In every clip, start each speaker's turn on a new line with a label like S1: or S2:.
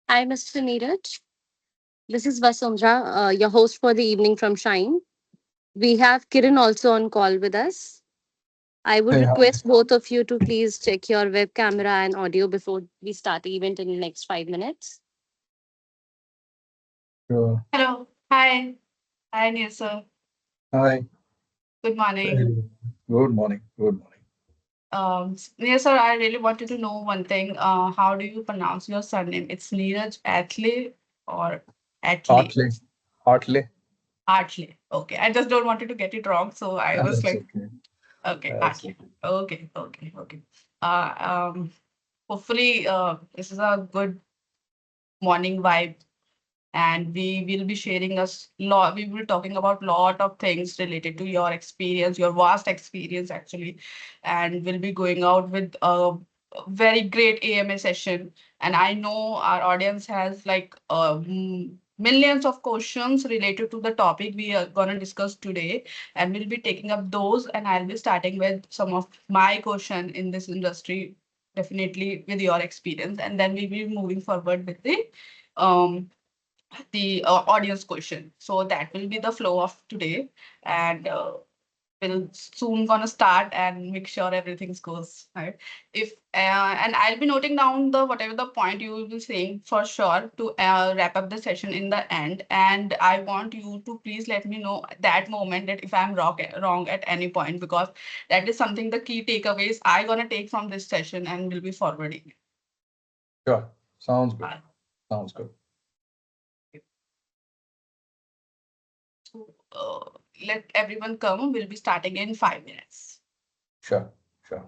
S1: Hi, Mr. Neeraj. This is Vasundhara, your host for the evening from Shine. We have Kiran also on call with us. I would
S2: Hey, hi.
S1: request both of you to please check your web camera and audio before we start the event in the next 5 minutes.
S2: Sure.
S3: Hello. Hi. Hi, Nisa.
S2: Hi.
S3: Good morning.
S2: Very good morning. Good morning.
S3: Nisa, I really wanted to know one thing. How do you pronounce your surname? It's Neeraj Athley or Athley?
S2: Heartily. Heartily.
S3: Athley. Okay. I just don't wanted to get it wrong. So I was
S2: That's
S3: like,
S2: okay.
S3: okay,
S2: That's
S3: Athley.
S2: okay.
S3: Okay. Uh, um, Hopefully, this is a good morning vibe and we will be sharing us lot we will be talking about lot of things related to your experience, your vast experience actually, and we'll be going out with a very great AMA session. And I know our audience has like millions of questions related to the topic we are going to discuss today, and we'll be taking up those, and I'll be starting with some of my question in this industry, definitely with your experience, and then we'll be moving forward with um the audience question. So that will be the flow of today, and we'll soon gonna start and make sure everything goes right. If and I'll be noting down the whatever the point you will be saying for sure to wrap up the session in the end. And I want you to please let me know that moment that if I'm wrong at any point, because that is something the key takeaways I gonna take from this session and will be forwarding.
S2: Sure. Sounds good.
S3: Uh,
S2: Sounds good.
S3: So let everyone come. We'll be starting in 5 minutes.
S2: Sure. Sure.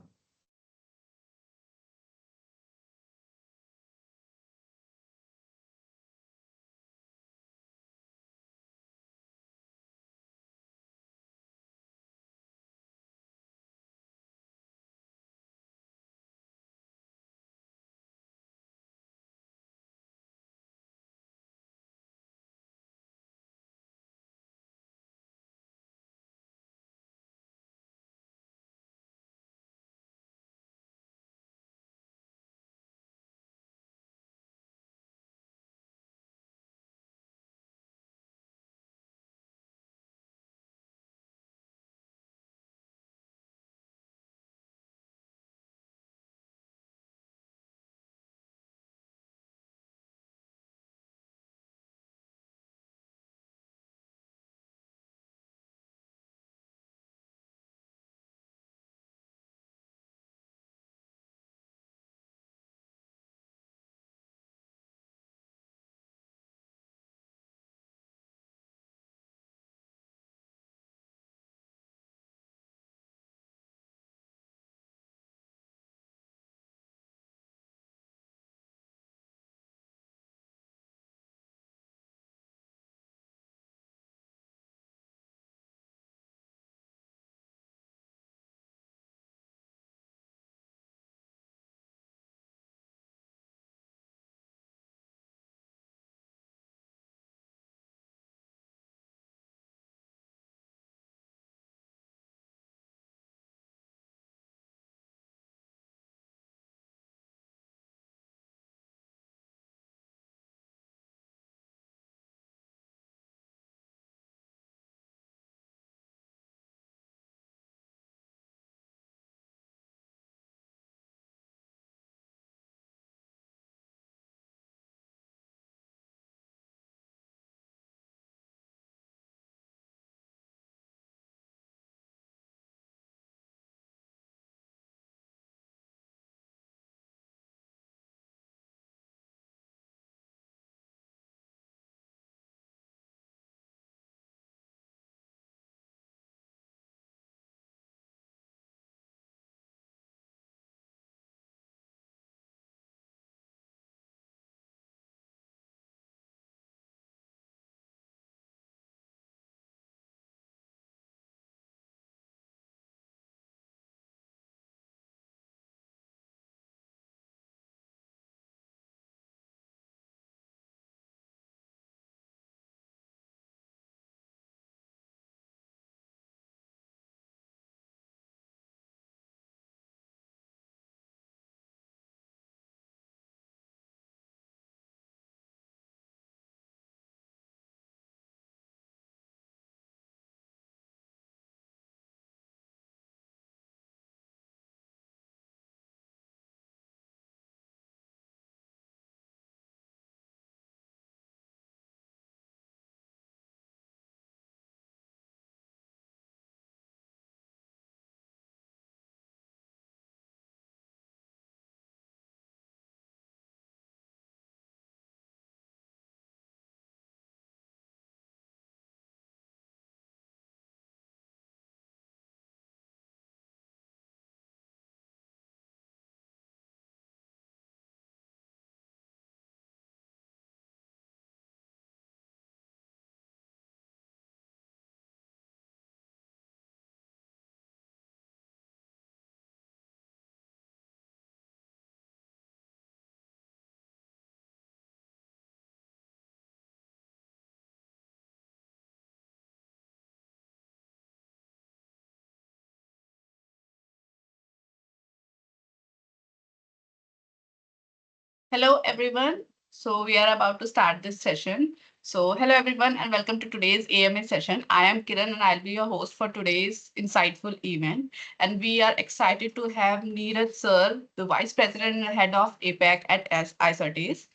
S3: Hello, everyone. So, we are about to start this session. So, hello, everyone, and welcome to today's AMA session. I am Kiran, and I'll be your host for today's insightful event. And we are excited to have Neeraj Sir, the Vice President and Head of APAC at ICERTIS,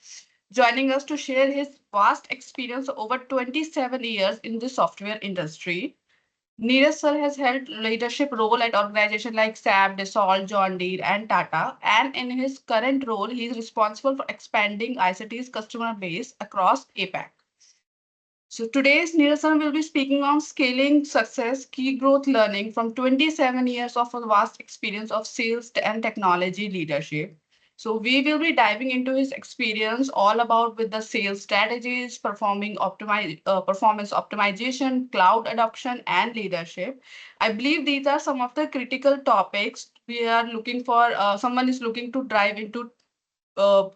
S3: joining us to share his vast experience over 27 years in the software industry. Neeraj sir has held leadership role at organizations like SAP, Dassault, John Deere, and Tata. And in his current role, he is responsible for expanding ICT's customer base across APAC. So today's Neeraj sir will be speaking on scaling success, key growth learning from 27 years of a vast experience of sales and technology leadership. So we will be diving into his experience all about with the sales strategies, performance optimization, cloud adoption, and leadership. I believe these are some of the critical topics we are looking for. Someone is looking to drive into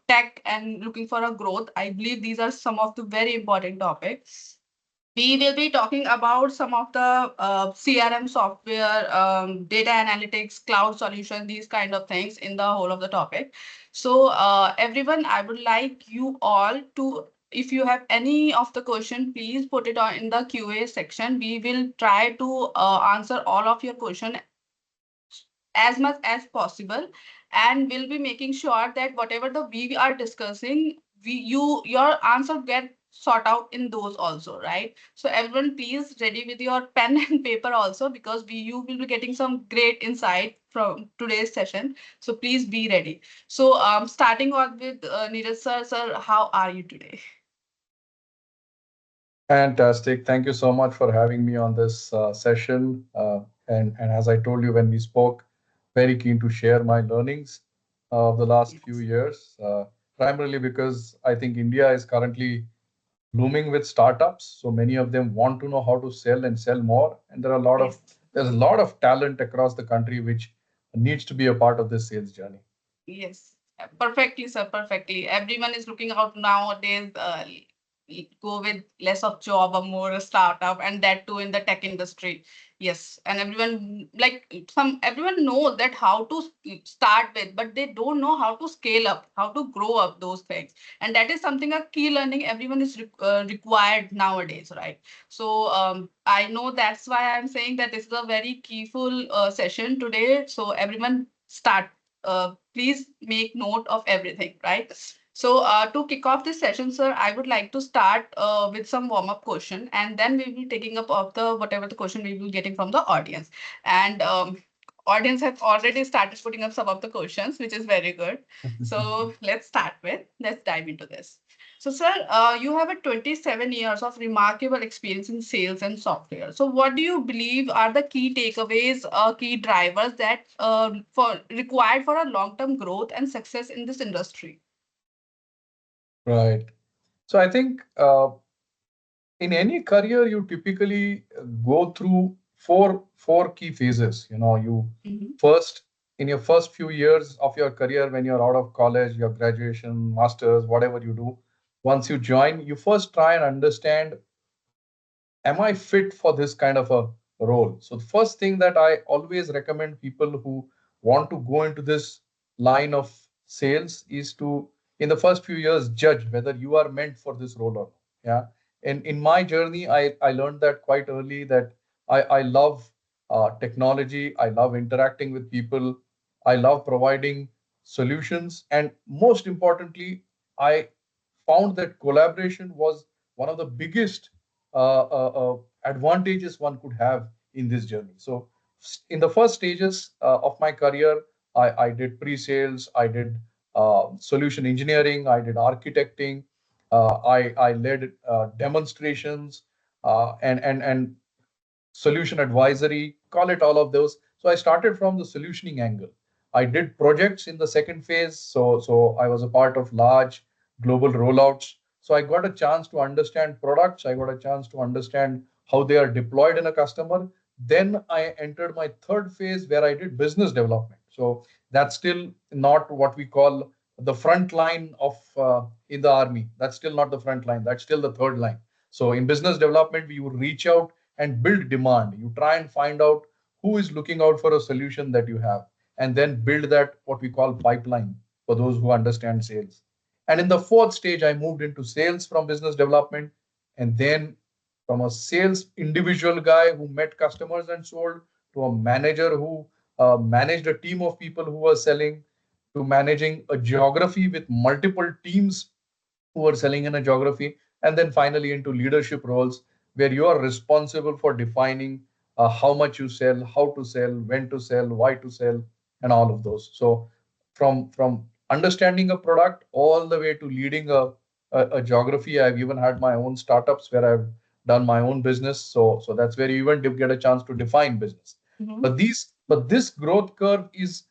S3: tech and looking for a growth. I believe these are some of the very important topics. We will be talking about some of the CRM software, data analytics, cloud solution, these kind of things in the whole of the topic. So, everyone, I would like you all to, if you have any of the question, please put it on in the QA section. We will try to answer all of your question as much as possible, and we'll be making sure that whatever the we are discussing, your answer get sort out in those also, right? So everyone, please ready with your pen and paper also, because you will be getting some great insight from today's session. So please be ready. So starting off with Neeraj sir. Sir, how are you today?
S2: Fantastic. Thank you so much for having me on this session. And as I told you when we spoke, very keen to share my learnings of the last few
S3: Yes.
S2: years, primarily because I think India is currently blooming with startups. So many of them want to know how to sell and sell more. And
S3: Yes.
S2: there's a lot of talent across the country which needs to be a part of this sales journey.
S3: Yes, perfectly, sir. Perfectly. Everyone is looking out nowadays. Go with less of job or more a startup, and that too in the tech industry. Yes, and everyone everyone knows that how to start with, but they don't know how to scale up, how to grow up those things, and that is something a key learning everyone is required nowadays, right? So I know that's why I'm saying that this is a very keyful session today. So everyone start, please make note of everything, right? So to kick off this session, sir, I would like to start with some warm-up question, and then we will be taking up of the whatever the question we will be getting from the audience. And audience have already started putting up some of the questions, which is very good. So let's dive into this. So, sir, you have a 27 years of remarkable experience in sales and software. So, what do you believe are the key takeaways, key drivers that for required for a long-term growth and success in this industry?
S2: Right. So I think in any career you typically go through four key phases. You
S3: Mhm.
S2: first in your first few years of your career, when you're out of college, your graduation, masters, whatever you do, once you join, you first try and understand, am I fit for this kind of a role? So the first thing that I always recommend people who want to go into this line of sales is to, in the first few years, judge whether you are meant for this role or not. Yeah. And in my journey, I learned that quite early that I love technology. I love interacting with people. I love providing solutions. And most importantly, I found that collaboration was one of the biggest advantages one could have in this journey. So, in the first stages of my career, I did pre-sales, I did solution engineering, I did architecting, I led demonstrations, and solution advisory, call it all of those. So I started from the solutioning angle. I did projects in the second phase. So I was a part of large global rollouts. So I got a chance to understand products. I got a chance to understand how they are deployed in a customer. Then I entered my third phase where I did business development. So that's still not what we call the front line of in the army. That's still not the front line. That's still the third line. So in business development, we would reach out and build demand. You try and find out who is looking out for a solution that you have, and then build that what we call pipeline for those who understand sales. And in the fourth stage, I moved into sales from business development. And then from a sales individual guy who met customers and sold to a manager who managed a team of people who were selling to managing a geography with multiple teams who are selling in a geography, and then finally into leadership roles where you are responsible for defining how much you sell, how to sell, when to sell, why to sell, and all of those. So from understanding a product all the way to leading a geography. I've even had my own startups where I've done my own business. So that's where you even get a chance to define business.
S3: Mhm.
S2: But this growth curve is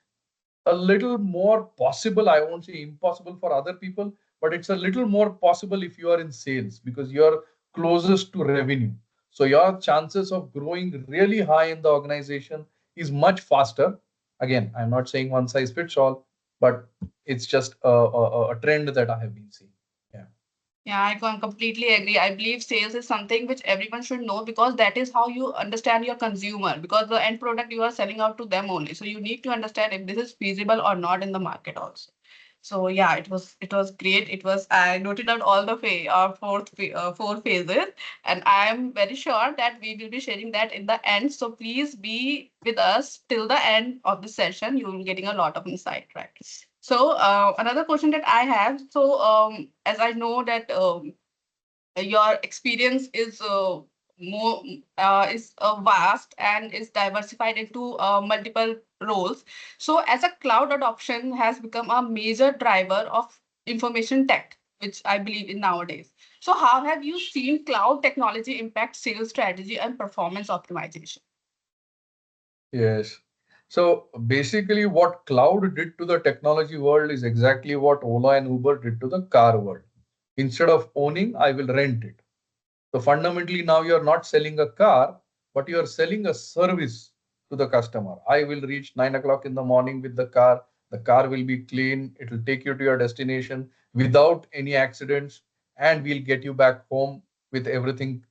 S2: a little more possible. I won't say impossible for other people, but it's a little more possible if you are in sales because you're closest to revenue. So your chances of growing really high in the organization is much faster. Again, I'm not saying one size fits all, but it's just a trend that I have been seeing. Yeah.
S3: Yeah, I can completely agree. I believe sales is something which everyone should know because that is how you understand your consumer because the end product you are selling out to them only. So you need to understand if this is feasible or not in the market also. So yeah, it was great. It was I noted down all the four phases, and I am very sure that we will be sharing that in the end. So please be with us till the end of the session. You will be getting a lot of insight, right? So another question that I have. So as I know that your experience is vast and is diversified into multiple roles. So as a cloud adoption has become a major driver of information tech, which I believe in nowadays. So how have you seen cloud technology impact sales strategy and performance optimization?
S2: Yes. So basically, what cloud did to the technology world is exactly what Ola and Uber did to the car world. Instead of owning, I will rent it. So fundamentally, now you're not selling a car, but you're selling a service to the customer. I will reach 9 o'clock in the morning with the car. The car will be clean. It will take you to your destination without any accidents, and we'll get you back home with everything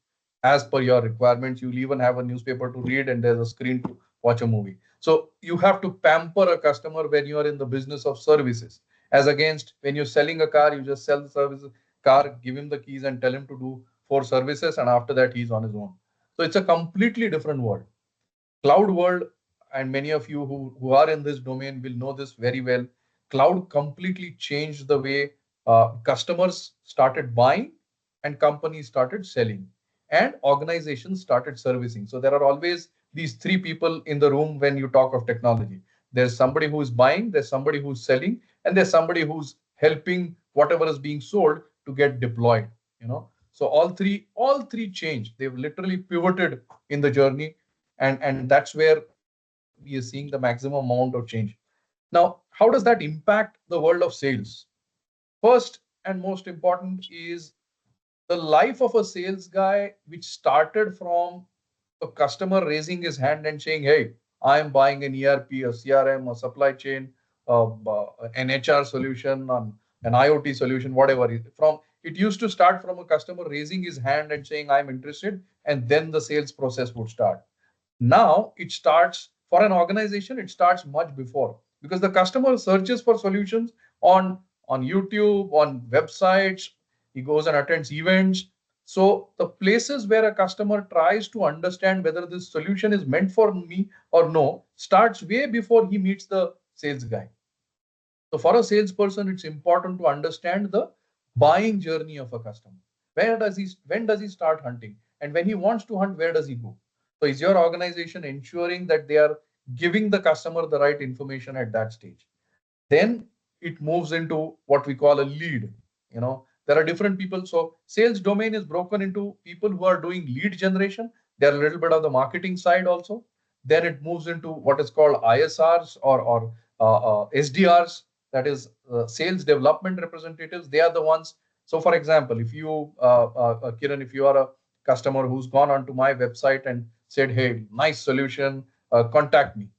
S2: as per your requirements. You'll even have a newspaper to read, and there's a screen to watch a movie. So you have to pamper a customer when you are in the business of services. As against when you're selling a car, you just sell the service car, give him the keys, and tell him to do for services, and after that he's on his own. So it's a completely different world. Cloud world, and many of you who are in this domain will know this very well. Cloud completely changed the way customers started buying and companies started selling and organizations started servicing. So there are always these three people in the room when you talk of technology. There's somebody who's buying, there's somebody who's selling, and there's somebody who's helping whatever is being sold to get deployed. So all three changed. They've literally pivoted in the journey, and that's where we are seeing the maximum amount of change. Now, how does that impact the world of sales? First and most important is the life of a sales guy, which started from a customer raising his hand and saying, "Hey, I am buying an ERP, a CRM, a supply chain, an HR solution, an IoT solution, whatever." From it used to start from a customer raising his hand and saying, "I'm interested," and then the sales process would start. Now it starts for an organization, it starts much before because the customer searches for solutions on YouTube, on websites, he goes and attends events. So the places where a customer tries to understand whether this solution is meant for me or no starts way before he meets the sales guy. So for a salesperson, it's important to understand the buying journey of a customer. When does he start hunting? And when he wants to hunt, where does he go? So is your organization ensuring that they are giving the customer the right information at that stage? Then it moves into what we call a lead. There are different people. So sales domain is broken into people who are doing lead generation. They're a little bit of the marketing side also. Then it moves into what is called ISRs or SDRs, that is sales development representatives. They are the ones. So for example, if you Kiran, if you are a customer who's gone onto my website and said, "Hey, nice solution, contact me,"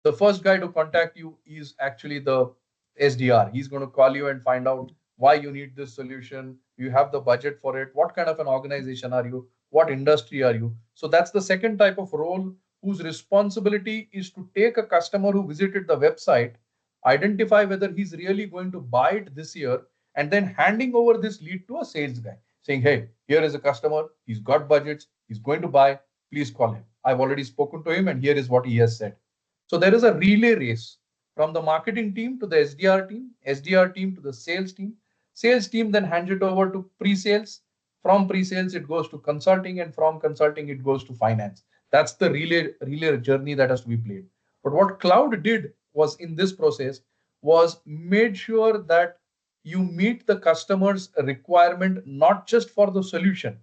S2: the first guy to contact you is actually the SDR. He's going to call you and find out why you need this solution. You have the budget for it. What kind of an organization are you? What industry are you? So that's the second type of role whose responsibility is to take a customer who visited the website, identify whether he's really going to buy it this year, and then handing over this lead to a sales guy saying, hey, here is a customer, he's got budgets, he's going to buy, please call him. I've already spoken to him and here is what he has said. So there is a relay race from the marketing team to the SDR team to the sales team then hands it over to pre-sales. From pre-sales, it goes to consulting, and from consulting, it goes to finance. That's the relay journey that has to be played. But what cloud did was in this process was made sure that you meet the customer's requirement not just for the solution,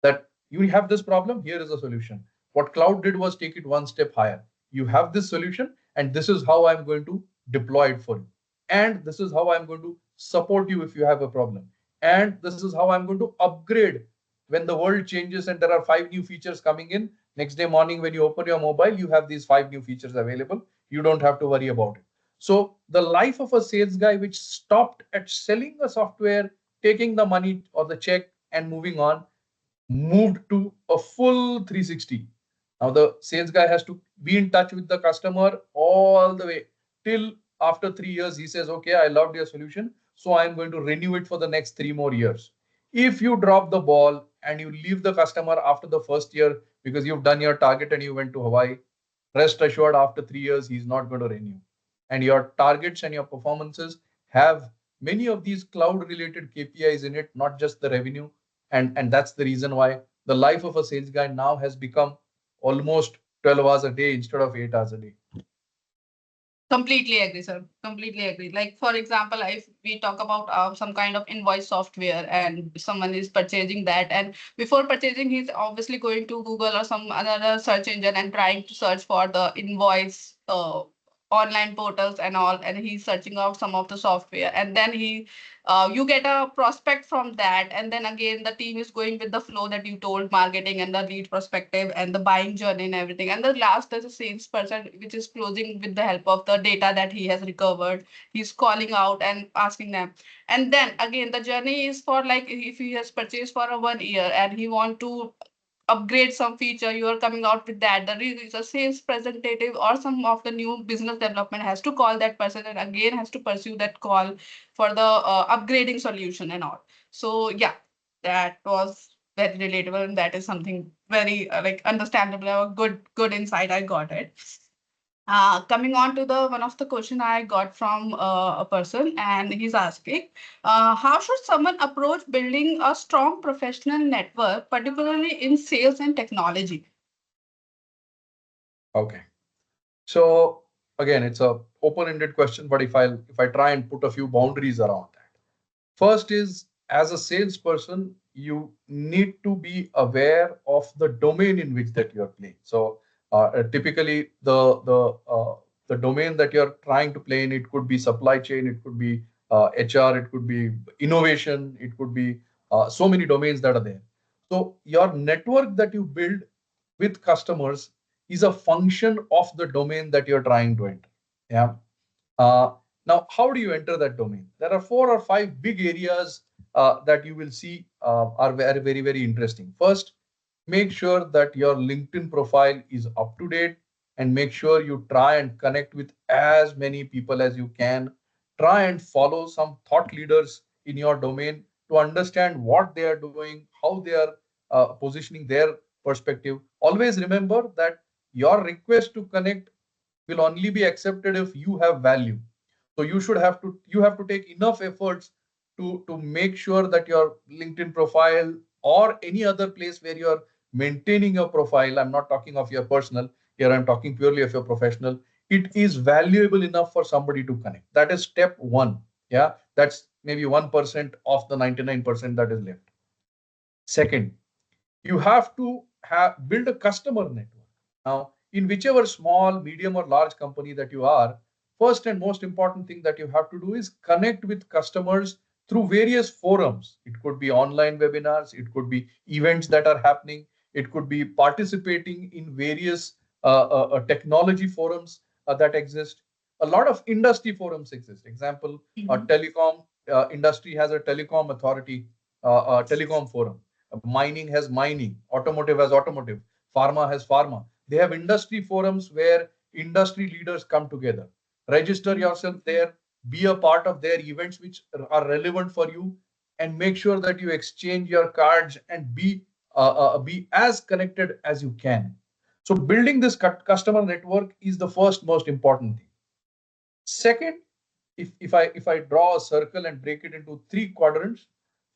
S2: that you have this problem, here is a solution. What cloud did was take it one step higher. You have this solution, and this is how I'm going to deploy it for you. And this is how I'm going to support you if you have a problem. And this is how I'm going to upgrade when the world changes and there are 5 new features coming in. Next day morning, when you open your mobile, you have these 5 new features available. You don't have to worry about it. So the life of a sales guy, which stopped at selling a software, taking the money or the check and moving on, moved to a full 360. Now the sales guy has to be in touch with the customer all the way till after 3 years. He says, okay, I loved your solution, so I'm going to renew it for the next 3 more years. If you drop the ball and you leave the customer after the first year because you've done your target and you went to Hawaii, rest assured after 3 years, he's not going to renew. And your targets and your performances have many of these cloud related KPIs in it, not just the revenue. And that's the reason why the life of a sales guy now has become almost 12 hours a day instead of 8 hours a day.
S3: Completely agree, sir. Completely agree. Like, for example, if we talk about some kind of invoice software and someone is purchasing that, and before purchasing, he's obviously going to Google or some another search engine and trying to search for the invoice online portals and all, and he's searching out some of the software, and then you get a prospect from that, and then again the team is going with the flow that you told, marketing and the lead perspective and the buying journey and everything, and the last there's a salesperson which is closing with the help of the data that he has recovered. He's calling out and asking them, and then again the journey is for, like, if he has purchased for a 1 year and he want to upgrade some feature, you are coming out with that. The sales representative or some of the new business development has to call that person and again has to pursue that call for the upgrading solution and all. So yeah, that was very relatable, and that is something very like understandable, a good insight. I got it. Coming on to the one of the question I got from a person, and he's asking, how should someone approach building a strong professional network, particularly in sales and technology?
S2: Okay. So again, it's a open-ended question, but if I try and put a few boundaries around that. First is, as a salesperson, you need to be aware of the domain in which that you're playing. So typically the domain that you're trying to play in, it could be supply chain, it could be HR, it could be innovation, it could be so many domains that are there. So your network that you build with customers is a function of the domain that you're trying to enter. Yeah. Now, how do you enter that domain? There are 4 or 5 big areas that you will see are very interesting. First, make sure that your LinkedIn profile is up to date, and make sure you try and connect with as many people as you can. Try and follow some thought leaders in your domain to understand what they are doing, how they are positioning their perspective. Always remember that your request to connect will only be accepted if you have value. So you have to take enough efforts to make sure that your LinkedIn profile or any other place where you're maintaining your profile, I'm not talking of your personal, here I'm talking purely of your professional, it is valuable enough for somebody to connect. That is step one. Yeah, that's maybe 1% of the 99% that is left. Second, you have to build a customer network. Now, in whichever small, medium, or large company that you are, first and most important thing that you have to do is connect with customers through various forums. It could be online webinars, it could be events that are happening, it could be participating in various technology forums that exist. A lot of industry forums exist. Example, telecom industry has a telecom authority, telecom forum. Mining has mining, automotive has automotive, pharma has pharma. They have industry forums where industry leaders come together. Register yourself there, be a part of their events which are relevant for you, and make sure that you exchange your cards and be as connected as you can. So building this customer network is the first most important thing. Second, if I draw a circle and break it into three quadrants,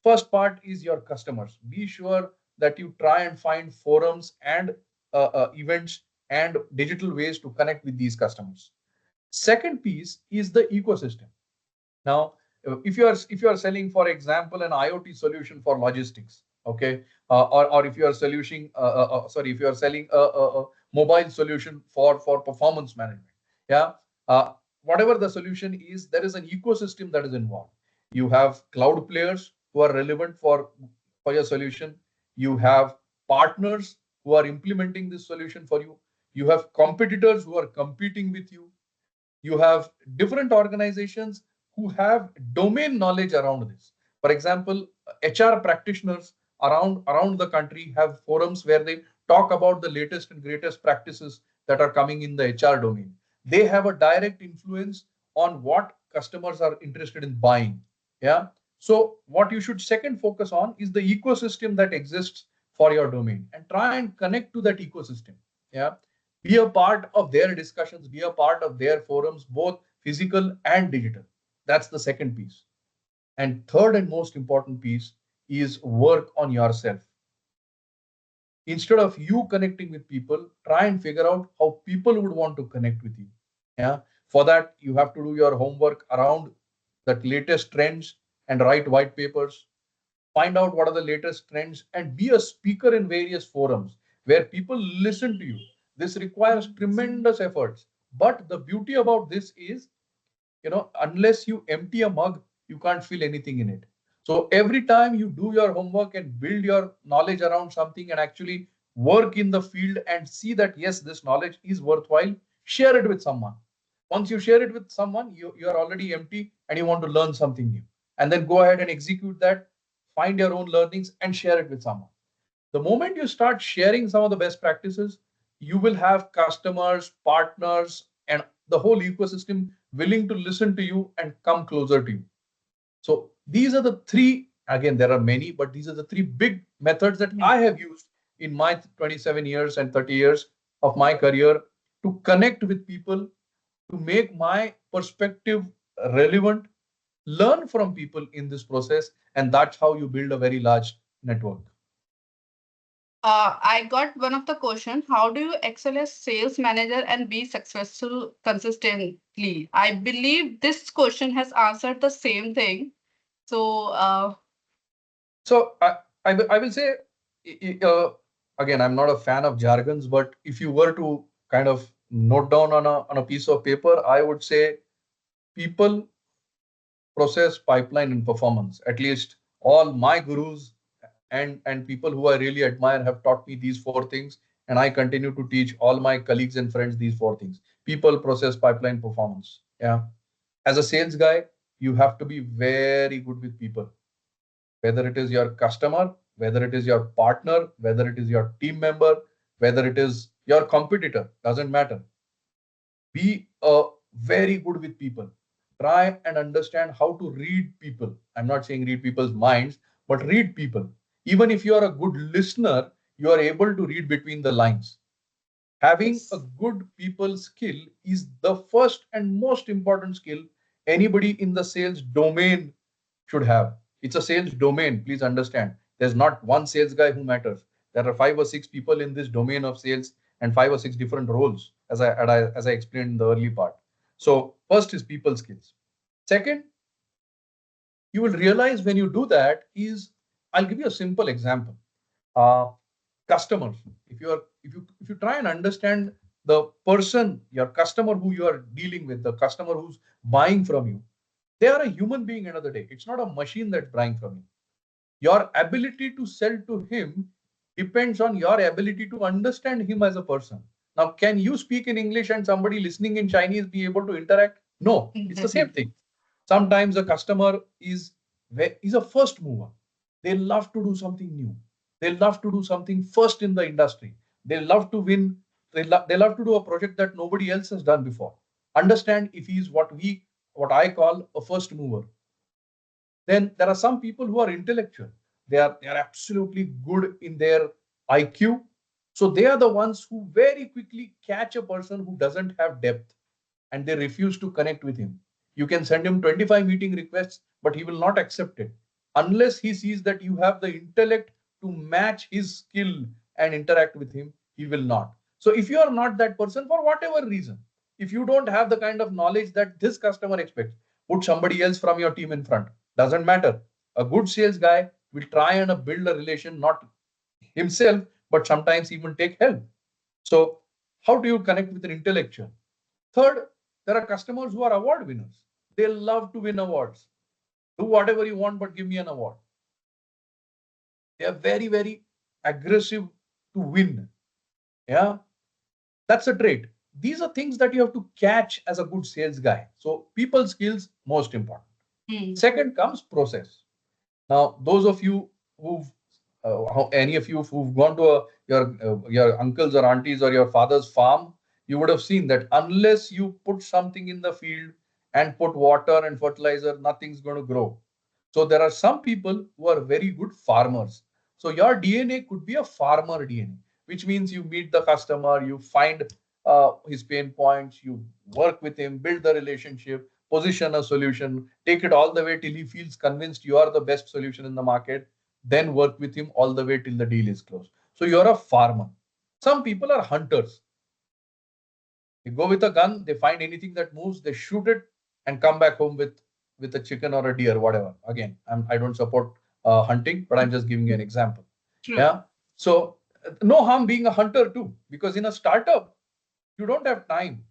S2: first part is your customers. Be sure that you try and find forums and events and digital ways to connect with these customers. Second piece is the ecosystem. Now, if you are selling, for example, an IoT solution for logistics, okay, or if you are solution sorry, if you are selling a mobile solution for performance management, yeah, whatever the solution is, there is an ecosystem that is involved. You have cloud players who are relevant for your solution. You have partners who are implementing this solution for you. You have competitors who are competing with you. You have different organizations who have domain knowledge around this. For example, HR practitioners around the country have forums where they talk about the latest and greatest practices that are coming in the HR domain. They have a direct influence on what customers are interested in buying. Yeah. So what you should second focus on is the ecosystem that exists for your domain, and try and connect to that ecosystem. Yeah, be a part of their discussions, be a part of their forums, both physical and digital. That's the second piece. And third and most important piece is work on yourself. Instead of you connecting with people, try and figure out how people would want to connect with you. Yeah. For that, you have to do your homework around the latest trends and write white papers. Find out what are the latest trends and be a speaker in various forums where people listen to you. This requires tremendous efforts. But the beauty about this is, unless you empty a mug, you can't feel anything in it. So every time you do your homework and build your knowledge around something and actually work in the field and see that, yes, this knowledge is worthwhile, share it with someone. Once you share it with someone, you are already empty and you want to learn something new. And then go ahead and execute that, find your own learnings and share it with someone. The moment you start sharing some of the best practices, you will have customers, partners, and the whole ecosystem willing to listen to you and come closer to you. So these are the three, again, there are many, but these are the three big methods that I have used in my 27 years and 30 years of my career to connect with people, to make my perspective relevant, learn from people in this process, and that's how you build a very large network.
S3: I got one of the question. How do you excel as sales manager and be successful consistently? I believe this question has answered the same thing. So,
S2: So I will say, again, I'm not a fan of jargons, but if you were to kind of note down on a piece of paper, I would say people, process, pipeline, and performance. At least all my gurus and people who I really admire have taught me these four things, and I continue to teach all my colleagues and friends these four things: people, process, pipeline, performance. Yeah. As a sales guy, you have to be very good with people, whether it is your customer, whether it is your partner, whether it is your team member, whether it is your competitor, doesn't matter. Be very good with people. Try and understand how to read people. I'm not saying read people's minds, but read people. Even if you are a good listener, you are able to read between the lines. Having a
S3: yes.
S2: good people skill is the first and most important skill anybody in the sales domain should have. It's a sales domain. Please understand. There's not one sales guy who matters. There are five or six people in this domain of sales and five or six different roles, as I explained in the early part. So first is people skills. Second, you will realize when you do that is, I'll give you a simple example. Uh, Customers. If you try and understand the person, your customer who you are dealing with, the customer who's buying from you, they are a human being. Another day, it's not a machine that's buying from you. Your ability to sell to him depends on your ability to understand him as a person. Now, can you speak in English and somebody listening in Chinese be able to interact? No, it's the same thing. Sometimes a customer is a first mover. They love to do something new. They love to do something first in the industry. They love to win. They love to do a project that nobody else has done before. Understand if he is what we what I call a first mover. Then there are some people who are intellectual. They are absolutely good in their IQ. So they are the ones who very quickly catch a person who doesn't have depth and they refuse to connect with him. You can send him 25 meeting requests, but he will not accept it unless he sees that you have the intellect to match his skill and interact with him. He will not. So if you are not that person for whatever reason, if you don't have the kind of knowledge that this customer expects, put somebody else from your team in front. Doesn't matter. A good sales guy will try and build a relation, not himself, but sometimes even take help. So how do you connect with an intellectual? Third, there are customers who are award winners. They love to win awards. Do whatever you want, but give me an award. They are very, very aggressive to win. Yeah, that's a trait. These are things that you have to catch as a good sales guy. So people skills most important. Second comes process. Now, those of you who've any of you who've gone to your uncles or aunties or your father's farm, you would have seen that unless you put something in the field and put water and fertilizer, nothing's going to grow. So there are some people who are very good farmers. So your DNA could be a farmer DNA, which means you meet the customer, you find his pain points, you work with him, build the relationship, position a solution, take it all the way till he feels convinced you are the best solution in the market, then work with him all the way till the deal is closed. So you're a farmer. Some people are hunters. They go with a gun, they find anything that moves, they shoot it and come back home with a chicken or a deer, whatever. Again, I don't support hunting, but I'm just giving you an example.
S3: True.
S2: Yeah. So no harm being a hunter too, because in a startup, you don't have time.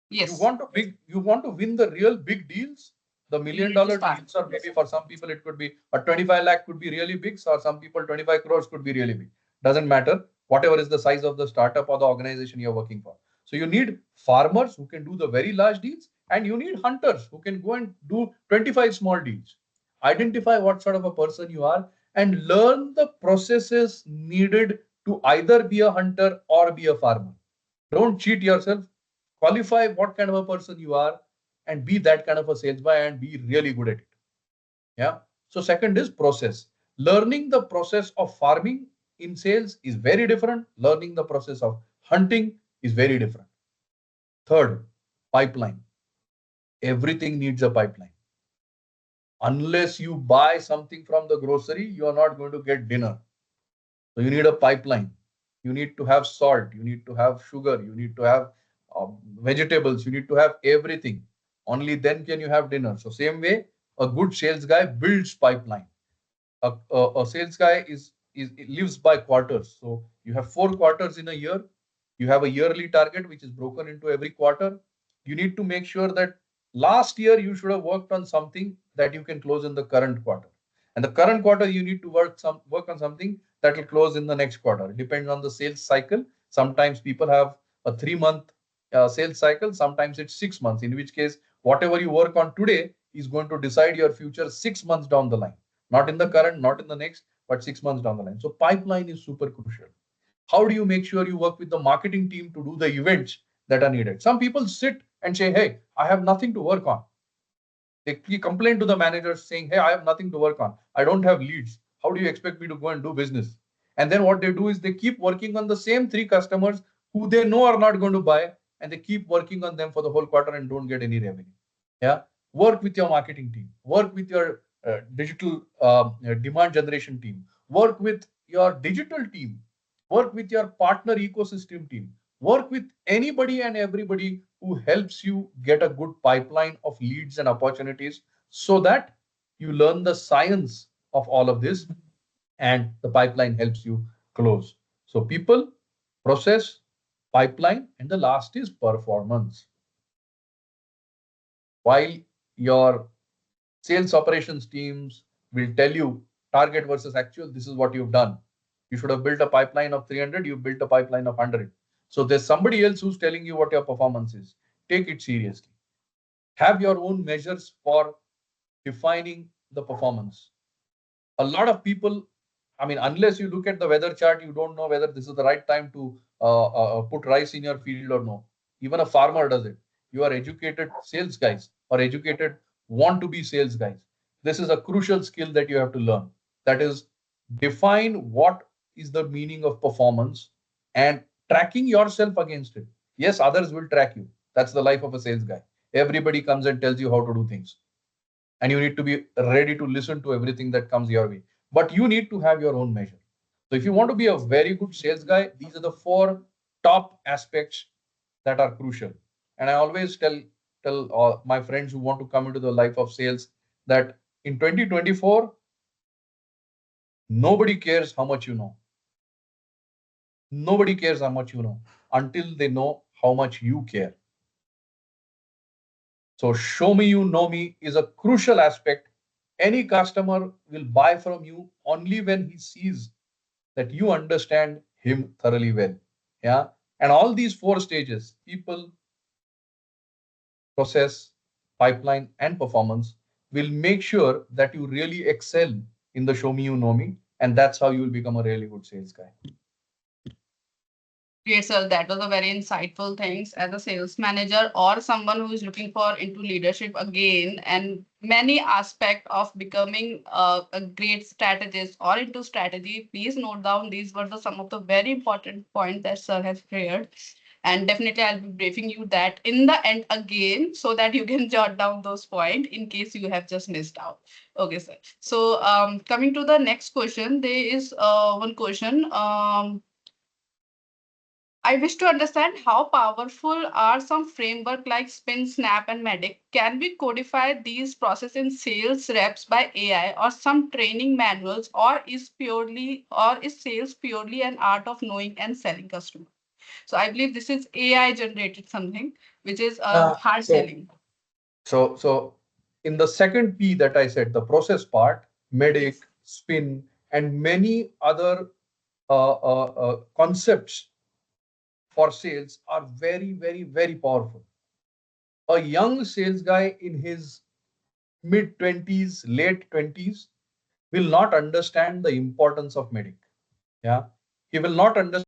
S2: You
S3: Yes.
S2: want to win the real big deals, the
S3: You
S2: million
S3: need to
S2: dollar
S3: start.
S2: deals, or maybe for some people it could be a 25 lakh could be really big, or some people 25 crores could be really big. Doesn't matter, whatever is the size of the startup or the organization you're working for. So you need farmers who can do the very large deals, and you need hunters who can go and do 25 small deals. Identify what sort of a person you are and learn the processes needed to either be a hunter or be a farmer. Don't cheat yourself. Qualify what kind of a person you are and be that kind of a sales guy and be really good at it. Yeah. So second is process. Learning the process of farming in sales is very different. Learning the process of hunting is very different. Third, pipeline. Everything needs a pipeline. Unless you buy something from the grocery, you are not going to get dinner. So you need a pipeline. You need to have salt. You need to have sugar. You need to have vegetables. You need to have everything. Only then can you have dinner. So same way, a good sales guy builds pipeline. A sales guy is lives by quarters. So you have 4 quarters in a year. You have a yearly target which is broken into every quarter. You need to make sure that last year you should have worked on something that you can close in the current quarter. And the current quarter you need to work on something that will close in the next quarter. It depends on the sales cycle. Sometimes people have a 3 month sales cycle. Sometimes it's 6 months. In which case, whatever you work on today is going to decide your future 6 months down the line. Not in the current, not in the next, but 6 months down the line. So pipeline is super crucial. How do you make sure you work with the marketing team to do the events that are needed? Some people sit and say, hey, I have nothing to work on. They complain to the managers saying, hey, I have nothing to work on. I don't have leads. How do you expect me to go and do business? And then what they do is they keep working on the same 3 customers who they know are not going to buy, and they keep working on them for the whole quarter and don't get any revenue. Yeah. Work with your marketing team, work with your digital demand generation team, work with your digital team, work with your partner ecosystem team, work with anybody and everybody who helps you get a good pipeline of leads and opportunities so that you learn the science of all of this and the pipeline helps you close. So people, process, pipeline, and the last is performance. While your sales operations teams will tell you target versus actual, this is what you've done. You should have built a pipeline of 300, you built a pipeline of 100. So there's somebody else who's telling you what your performance is. Take it seriously. Have your own measures for defining the performance. A lot of people, I mean, unless you look at the weather chart, you don't know whether this is the right time to put rice in your field or no. Even a farmer does it. You are educated sales guys. or educated want to be sales guys. This is a crucial skill that you have to learn. That is, define what is the meaning of performance and tracking yourself against it. Yes, others will track you. That's the life of a sales guy. Everybody comes and tells you how to do things, and you need to be ready to listen to everything that comes your way. But you need to have your own measure. So if you want to be a very good sales guy, these are the four top aspects that are crucial. And I always tell my friends who want to come into the life of sales that in 2024, nobody cares how much you know. Nobody cares how much you know until they know how much you care. So show me you know me is a crucial aspect. Any customer will buy from you only when he sees that you understand him thoroughly well. Yeah. And all these four stages, people, process, pipeline, and performance, will make sure that you really excel in the show me you know me. And that's how you will become a really good sales guy.
S3: Yes, sir, that was a very insightful things as a sales manager or someone who is looking for into leadership again, and many aspect of becoming a great strategist or into strategy. Please note down these were the some of the very important points that sir has shared, and definitely I'll be briefing you that in the end again so that you can jot down those points in case you have just missed out. Okay, sir. So coming to the next question, there is one question. I wish to understand how powerful are some framework like Spin, Snap, and Medic. Can we codify these processes in sales reps by AI or some training manuals, or is sales purely an art of knowing and selling customer? So I believe this is AI generated something, which is
S2: Uh,
S3: hard
S2: so,
S3: selling.
S2: so in the second P that I said, the process part,
S3: Yes.
S2: medic, spin, and many other concepts for sales are very, very, very powerful. A young sales guy in his mid 20s, late 20s will not understand the importance of medic. Yeah. He will not understand,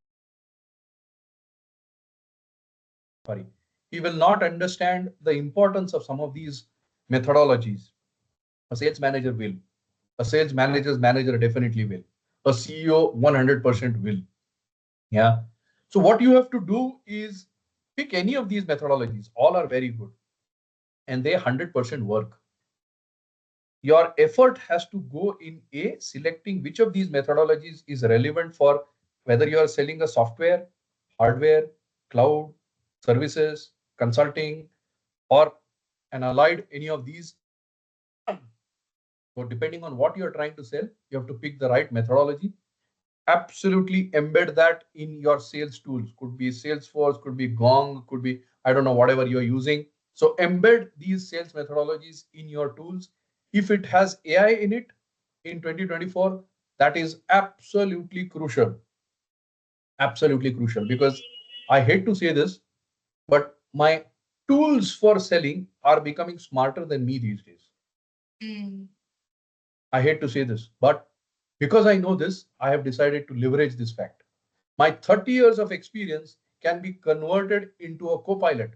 S2: sorry, he will not understand the importance of some of these methodologies. A sales manager will. A sales manager's manager definitely will. A CEO 100% will. Yeah. So what you have to do is pick any of these methodologies. All are very good and they 100% work. Your effort has to go in a selecting which of these methodologies is relevant for whether you are selling a software, hardware, cloud, services, consulting, or an allied any of these. So depending on what you're trying to sell, you have to pick the right methodology. Absolutely embed that in your sales tools. Could be Salesforce, could be Gong, could be, I don't know, whatever you're using. So embed these sales methodologies in your tools. If it has AI in it in 2024, that is absolutely crucial. Absolutely crucial, because I hate to say this, but my tools for selling are becoming smarter than me these days.
S3: Mm.
S2: I hate to say this, but because I know this, I have decided to leverage this fact. My 30 years of experience can be converted into a co-pilot,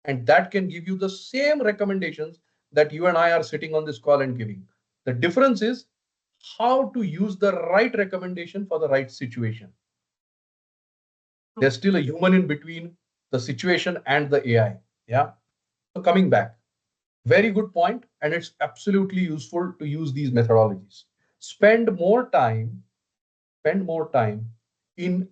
S2: and that can give you the same recommendations that you and I are sitting on this call and giving. The difference is how to use the right recommendation for the right situation. There's still a human in between the situation and the AI. Yeah. So coming back, very good point, and it's absolutely useful to use these methodologies. Spend more time spend more time in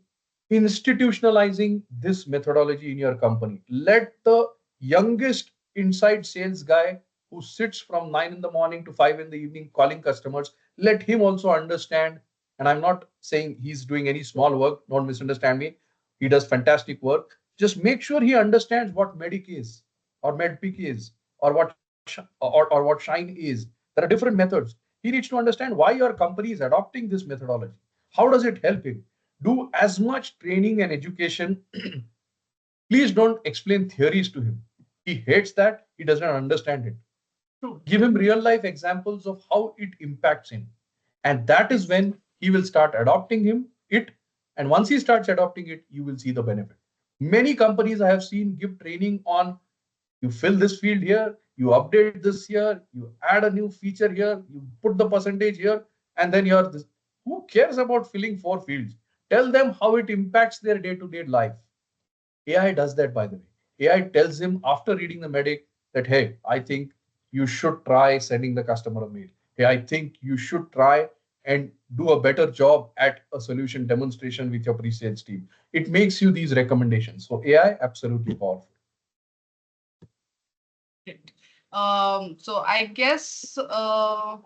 S2: institutionalizing this methodology in your company. Let the youngest inside sales guy who sits from 9 in the morning to 5 in the evening calling customers, let him also understand. And I'm not saying he's doing any small work, don't misunderstand me. He does fantastic work. Just make sure he understands what Medic is, or MedPick is, or what Shine is. There are different methods. He needs to understand why your company is adopting this methodology. How does it help him? Do as much training and education. Please don't explain theories to him. He hates that. He doesn't understand it.
S3: True.
S2: Give him real life examples of how it impacts him. And that is
S3: Yes.
S2: when he will start adopting it. And once he starts adopting it, you will see the benefit. Many companies I have seen give training on, you fill this field here, you update this here, you add a new feature here, you put the percentage here, and then you're this. Who cares about filling four fields? Tell them how it impacts their day-to-day life. AI does that, by the way. AI tells him after reading the medic that, hey, I think you should try sending the customer a mail. Hey, I think you should try and do a better job at a solution demonstration with your pre-sales team. It makes you these recommendations. So AI, absolutely powerful.
S3: Great. So I guess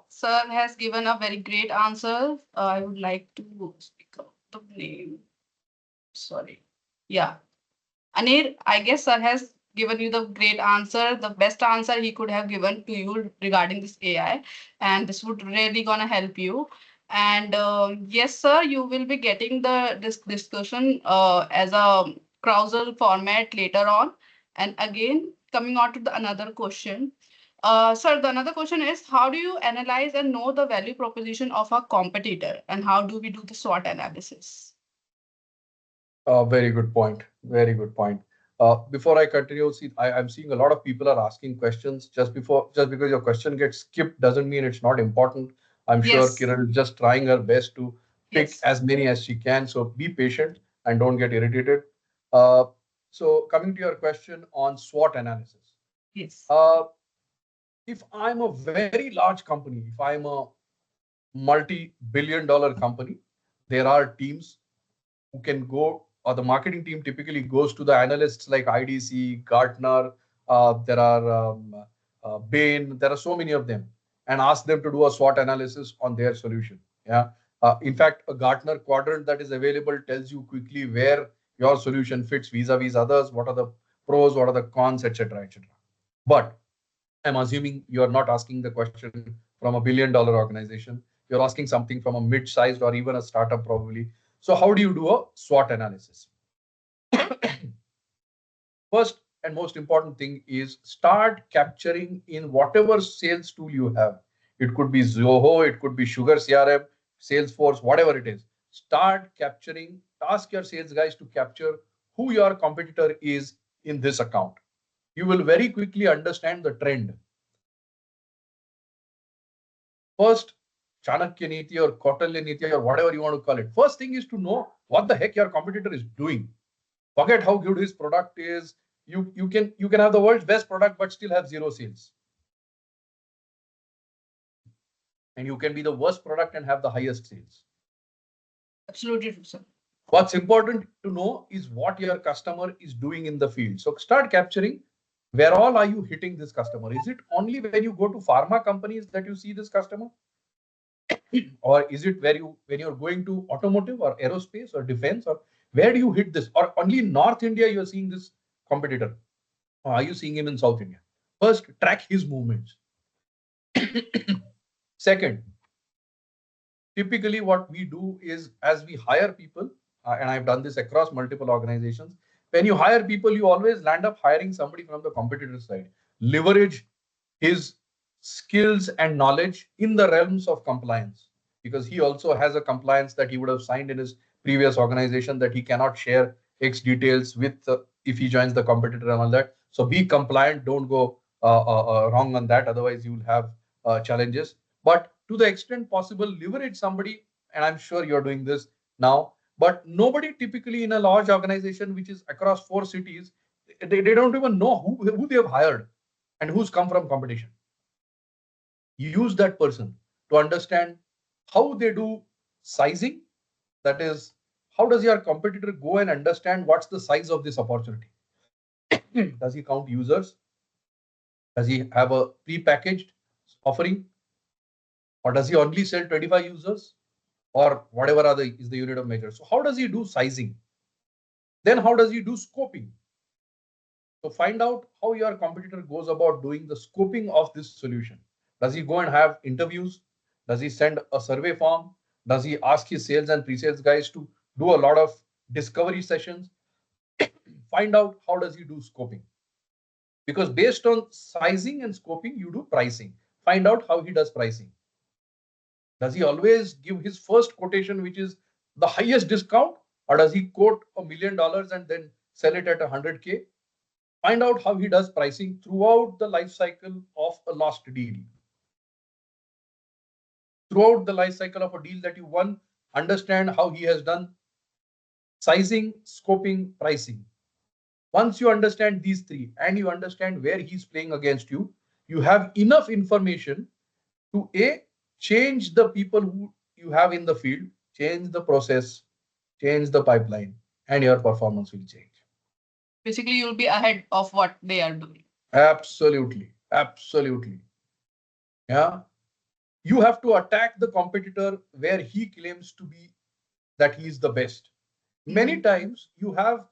S3: Sir has given a very great answer. I would like to speak out the name. Sorry. Yeah. Anir, I guess Sir has given you the great answer, the best answer he could have given to you regarding this AI, and this would really gonna help you. And yes, sir, you will be getting this discussion as a carousel format later on. And again, coming on to the another question. Sir, the another question is how do you analyze and know the value proposition of a competitor, and how do we do the SWOT analysis?
S2: Very good point. Very good point. Before I continue, see, I'm seeing a lot of people are asking questions just because your question gets skipped doesn't mean it's not important. I'm sure
S3: Yes.
S2: Kiran is just trying her best to pick
S3: Yes.
S2: as many as she can. So be patient and don't get irritated. Uh, so coming to your question on SWOT analysis.
S3: Yes.
S2: Uh, if I'm a very large company, if I'm a multi-billion dollar company, there are teams who can go, or the marketing team typically goes to the analysts like IDC, Gartner, there are Bain, there are so many of them, and ask them to do a SWOT analysis on their solution. Yeah. In fact, a Gartner quadrant that is available tells you quickly where your solution fits vis-a-vis others, what are the pros, what are the cons, etc., etc. But I'm assuming you are not asking the question from a $1 billion organization. You're asking something from a mid-sized or even a startup, probably. So, how do you do a SWOT analysis? First and most important thing is start capturing in whatever sales tool you have. It could be Zoho, it could be Sugar CRM, Salesforce, whatever it is. Start capturing, ask your sales guys to capture who your competitor is in this account. You will very quickly understand the trend. First, Chanakya Niti or Kautilya Niti or whatever you want to call it. First thing is to know what the heck your competitor is doing. Forget how good his product is. You can have the world's best product but still have zero sales. And you can be the worst product and have the highest sales.
S3: Absolutely true, sir.
S2: What's important to know is what your customer is doing in the field. So start capturing where all are you hitting this customer? Is it only when you go to pharma companies that you see this customer? Or is it where you when you're going to automotive or aerospace or defense, or where do you hit this? Or only in North India you're seeing this competitor? Or are you seeing him in South India? First, track his movements. Second, typically what we do is as we hire people, and I've done this across multiple organizations, when you hire people, you always land up hiring somebody from the competitor side. Leverage his skills and knowledge in the realms of compliance, because he also has a compliance that he would have signed in his previous organization that he cannot share X details with if he joins the competitor and all that. So be compliant, don't go wrong on that, otherwise you will have challenges. But to the extent possible, leverage somebody, and I'm sure you're doing this now. But nobody typically in a large organization which is across 4 cities, they don't even know who they have hired and who's come from competition. Use that person to understand how they do sizing. That is, how does your competitor go and understand what's the size of this opportunity? Does he count users? Does he have a pre-packaged offering? Or does he only sell 25 users? Or whatever other is the unit of measure. So how does he do sizing? Then how does he do scoping? So find out how your competitor goes about doing the scoping of this solution. Does he go and have interviews? Does he send a survey form? Does he ask his sales and pre-sales guys to do a lot of discovery sessions? Find out how does he do scoping. Because based on sizing and scoping, you do pricing. Find out how he does pricing. Does he always give his first quotation, which is the highest discount? Or does he quote $1 million and then sell it at 100K? Find out how he does pricing throughout the life cycle of a lost deal, throughout the life cycle of a deal that you won. Understand how he has done sizing, scoping, pricing. Once you understand these three and you understand where he's playing against you, you have enough information to A, change the people who you have in the field, change the process, change the pipeline, and your performance will change.
S3: Basically, you'll be ahead of what they are doing.
S2: Absolutely. Absolutely. Yeah. You have to attack the competitor where he claims to be that he is the best. Many times you have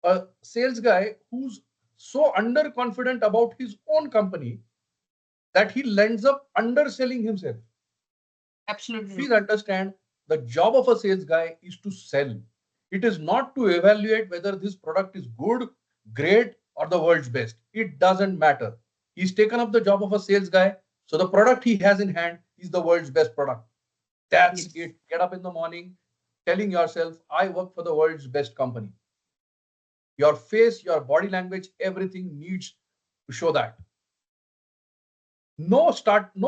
S2: a sales guy who's so underconfident about his own company that he ends up underselling himself.
S3: Absolutely.
S2: Please understand, the job of a sales guy is to sell. It is not to evaluate whether this product is good, great, or the world's best. It doesn't matter. He's taken up the job of a sales guy. So the product he has in hand is the world's best product. That's
S3: Yes.
S2: it. Get up in the morning telling yourself, I work for the world's best company. Your face, your body language, everything needs to show that. No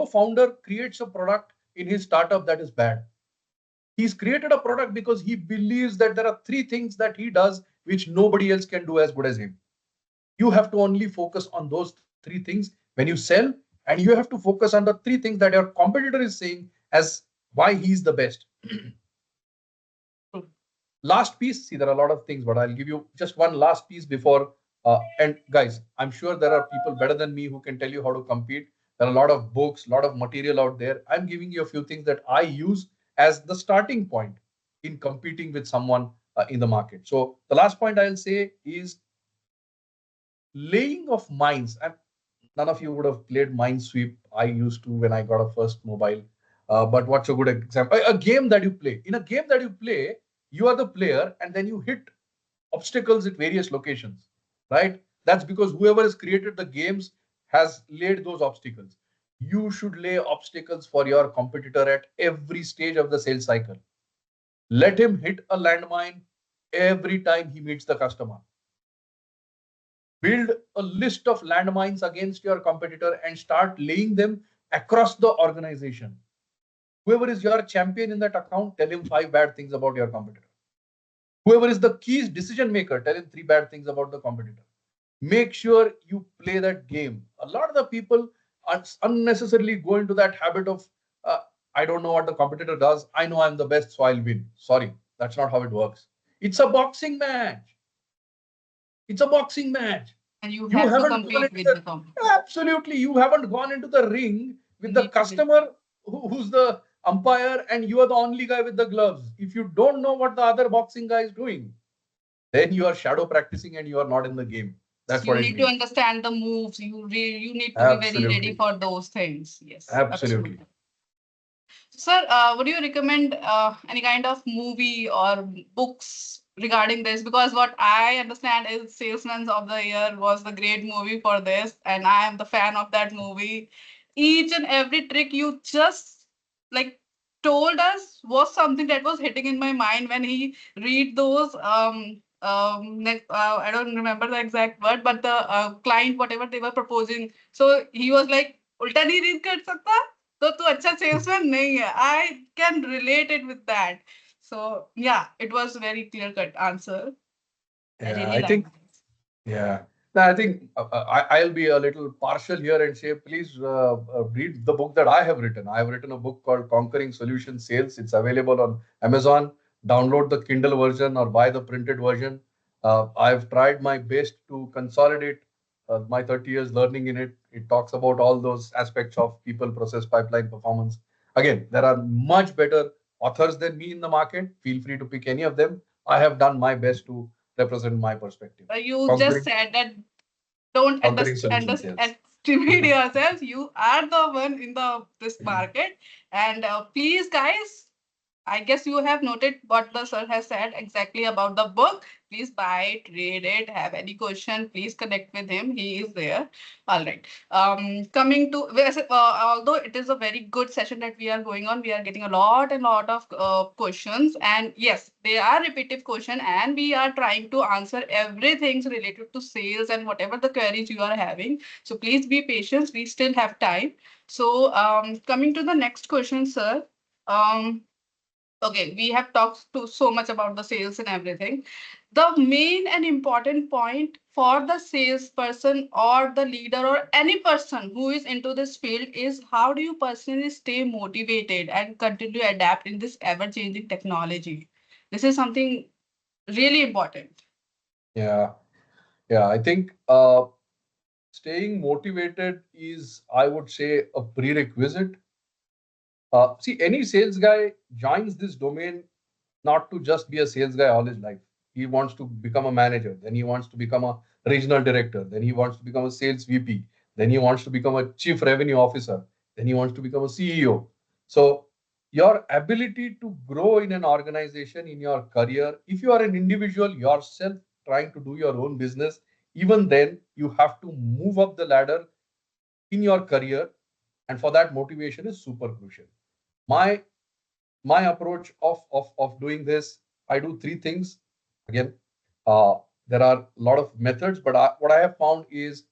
S2: founder creates a product in his startup that is bad. He's created a product because he believes that there are three things that he does which nobody else can do as good as him. You have to only focus on those three things when you sell, and you have to focus on the three things that your competitor is saying as why he's the best. Last piece, see, there are a lot of things, but I'll give you just one last piece before. And guys, I'm sure there are people better than me who can tell you how to compete. There are a lot of books, a lot of material out there. I'm giving you a few things that I use as the starting point in competing with someone in the market. So the last point I'll say is laying of mines. None of you would have played Minesweep. I used to when I got a first mobile. But what's a good example? A game that you play. In a game that you play, you are the player, and then you hit obstacles at various locations, right? That's because whoever has created the games has laid those obstacles. You should lay obstacles for your competitor at every stage of the sales cycle. Let him hit a landmine every time he meets the customer. Build a list of landmines against your competitor and start laying them across the organization. Whoever is your champion in that account, tell him five bad things about your competitor. Whoever is the key decision maker, tell him three bad things about the competitor. Make sure you play that game. A lot of the people unnecessarily go into that habit of, I don't know what the competitor does. I know I'm the best, so I'll win. Sorry, that's not how it works. It's a boxing match. It's a boxing match.
S3: And you
S2: You
S3: have to
S2: haven't gone
S3: compete
S2: into
S3: with
S2: the
S3: the company.
S2: absolutely. You haven't gone into the ring
S3: You
S2: with the
S3: need to be.
S2: customer who's the umpire, and you are the only guy with the gloves. If you don't know what the other boxing guy is doing, then you are shadow practicing and you are not in the game. That's
S3: You
S2: what it
S3: need to
S2: means.
S3: understand the moves. You need to be very ready
S2: Absolutely.
S3: for those things. Yes,
S2: Absolutely.
S3: absolutely. Sir, would you recommend any kind of movie or books regarding this? Because what I understand is Salesman of the Year was the great movie for this, and I am the fan of that movie. Each and every trick you just like told us was something that was hitting in my mind when he read those I don't remember the exact word, but the client whatever they were proposing. So he was like, "उल्टा नहीं read कर सकता?" तो तू अच्छा salesman नहीं है. I can relate it with that. So yeah, it was very clear cut answer. I
S2: Yeah,
S3: really
S2: I
S3: like
S2: think
S3: this.
S2: Yeah. Now, I think I'll be a little partial here and say, please read the book that I have written. I have written a book called Conquering Solution Sales. It's available on Amazon. Download the Kindle version or buy the printed version. I've tried my best to consolidate my 30 years learning in it. It talks about all those aspects of people, process, pipeline, performance. Again, there are much better authors than me in the market. Feel free to pick any of them. I have done my best to represent my perspective.
S3: You just
S2: Conquering,
S3: said that don't
S2: conquering solution sales.
S3: underestimate yourself. You are the one in the this market, and please, guys, I guess you have noted what the sir has said exactly about the book. Please buy it, read it. Have any question, please connect with him. He is there. All right. Coming to although it is a very good session that we are going on, we are getting a lot and lot of questions, and yes, they are repetitive question, and we are trying to answer everything related to sales and whatever the queries you are having. So please be patient. We still have time. So coming to the next question, sir. Um, Okay, we have talked to so much about the sales and everything. The main and important point for the salesperson or the leader or any person who is into this field is how do you personally stay motivated and continue to adapt in this ever-changing technology? This is something really important.
S2: Yeah, yeah. I think staying motivated is, I would say, a prerequisite. See, any sales guy joins this domain not to just be a sales guy all his life. He wants to become a manager, then he wants to become a regional director, then he wants to become a sales VP, then he wants to become a chief revenue officer, then he wants to become a CEO. So, your ability to grow in an organization, in your career, if you are an individual yourself trying to do your own business, even then you have to move up the ladder in your career, and for that motivation is super crucial. My my approach of doing this, I do three things. Again, uh, there are a lot of methods, but what I have found is,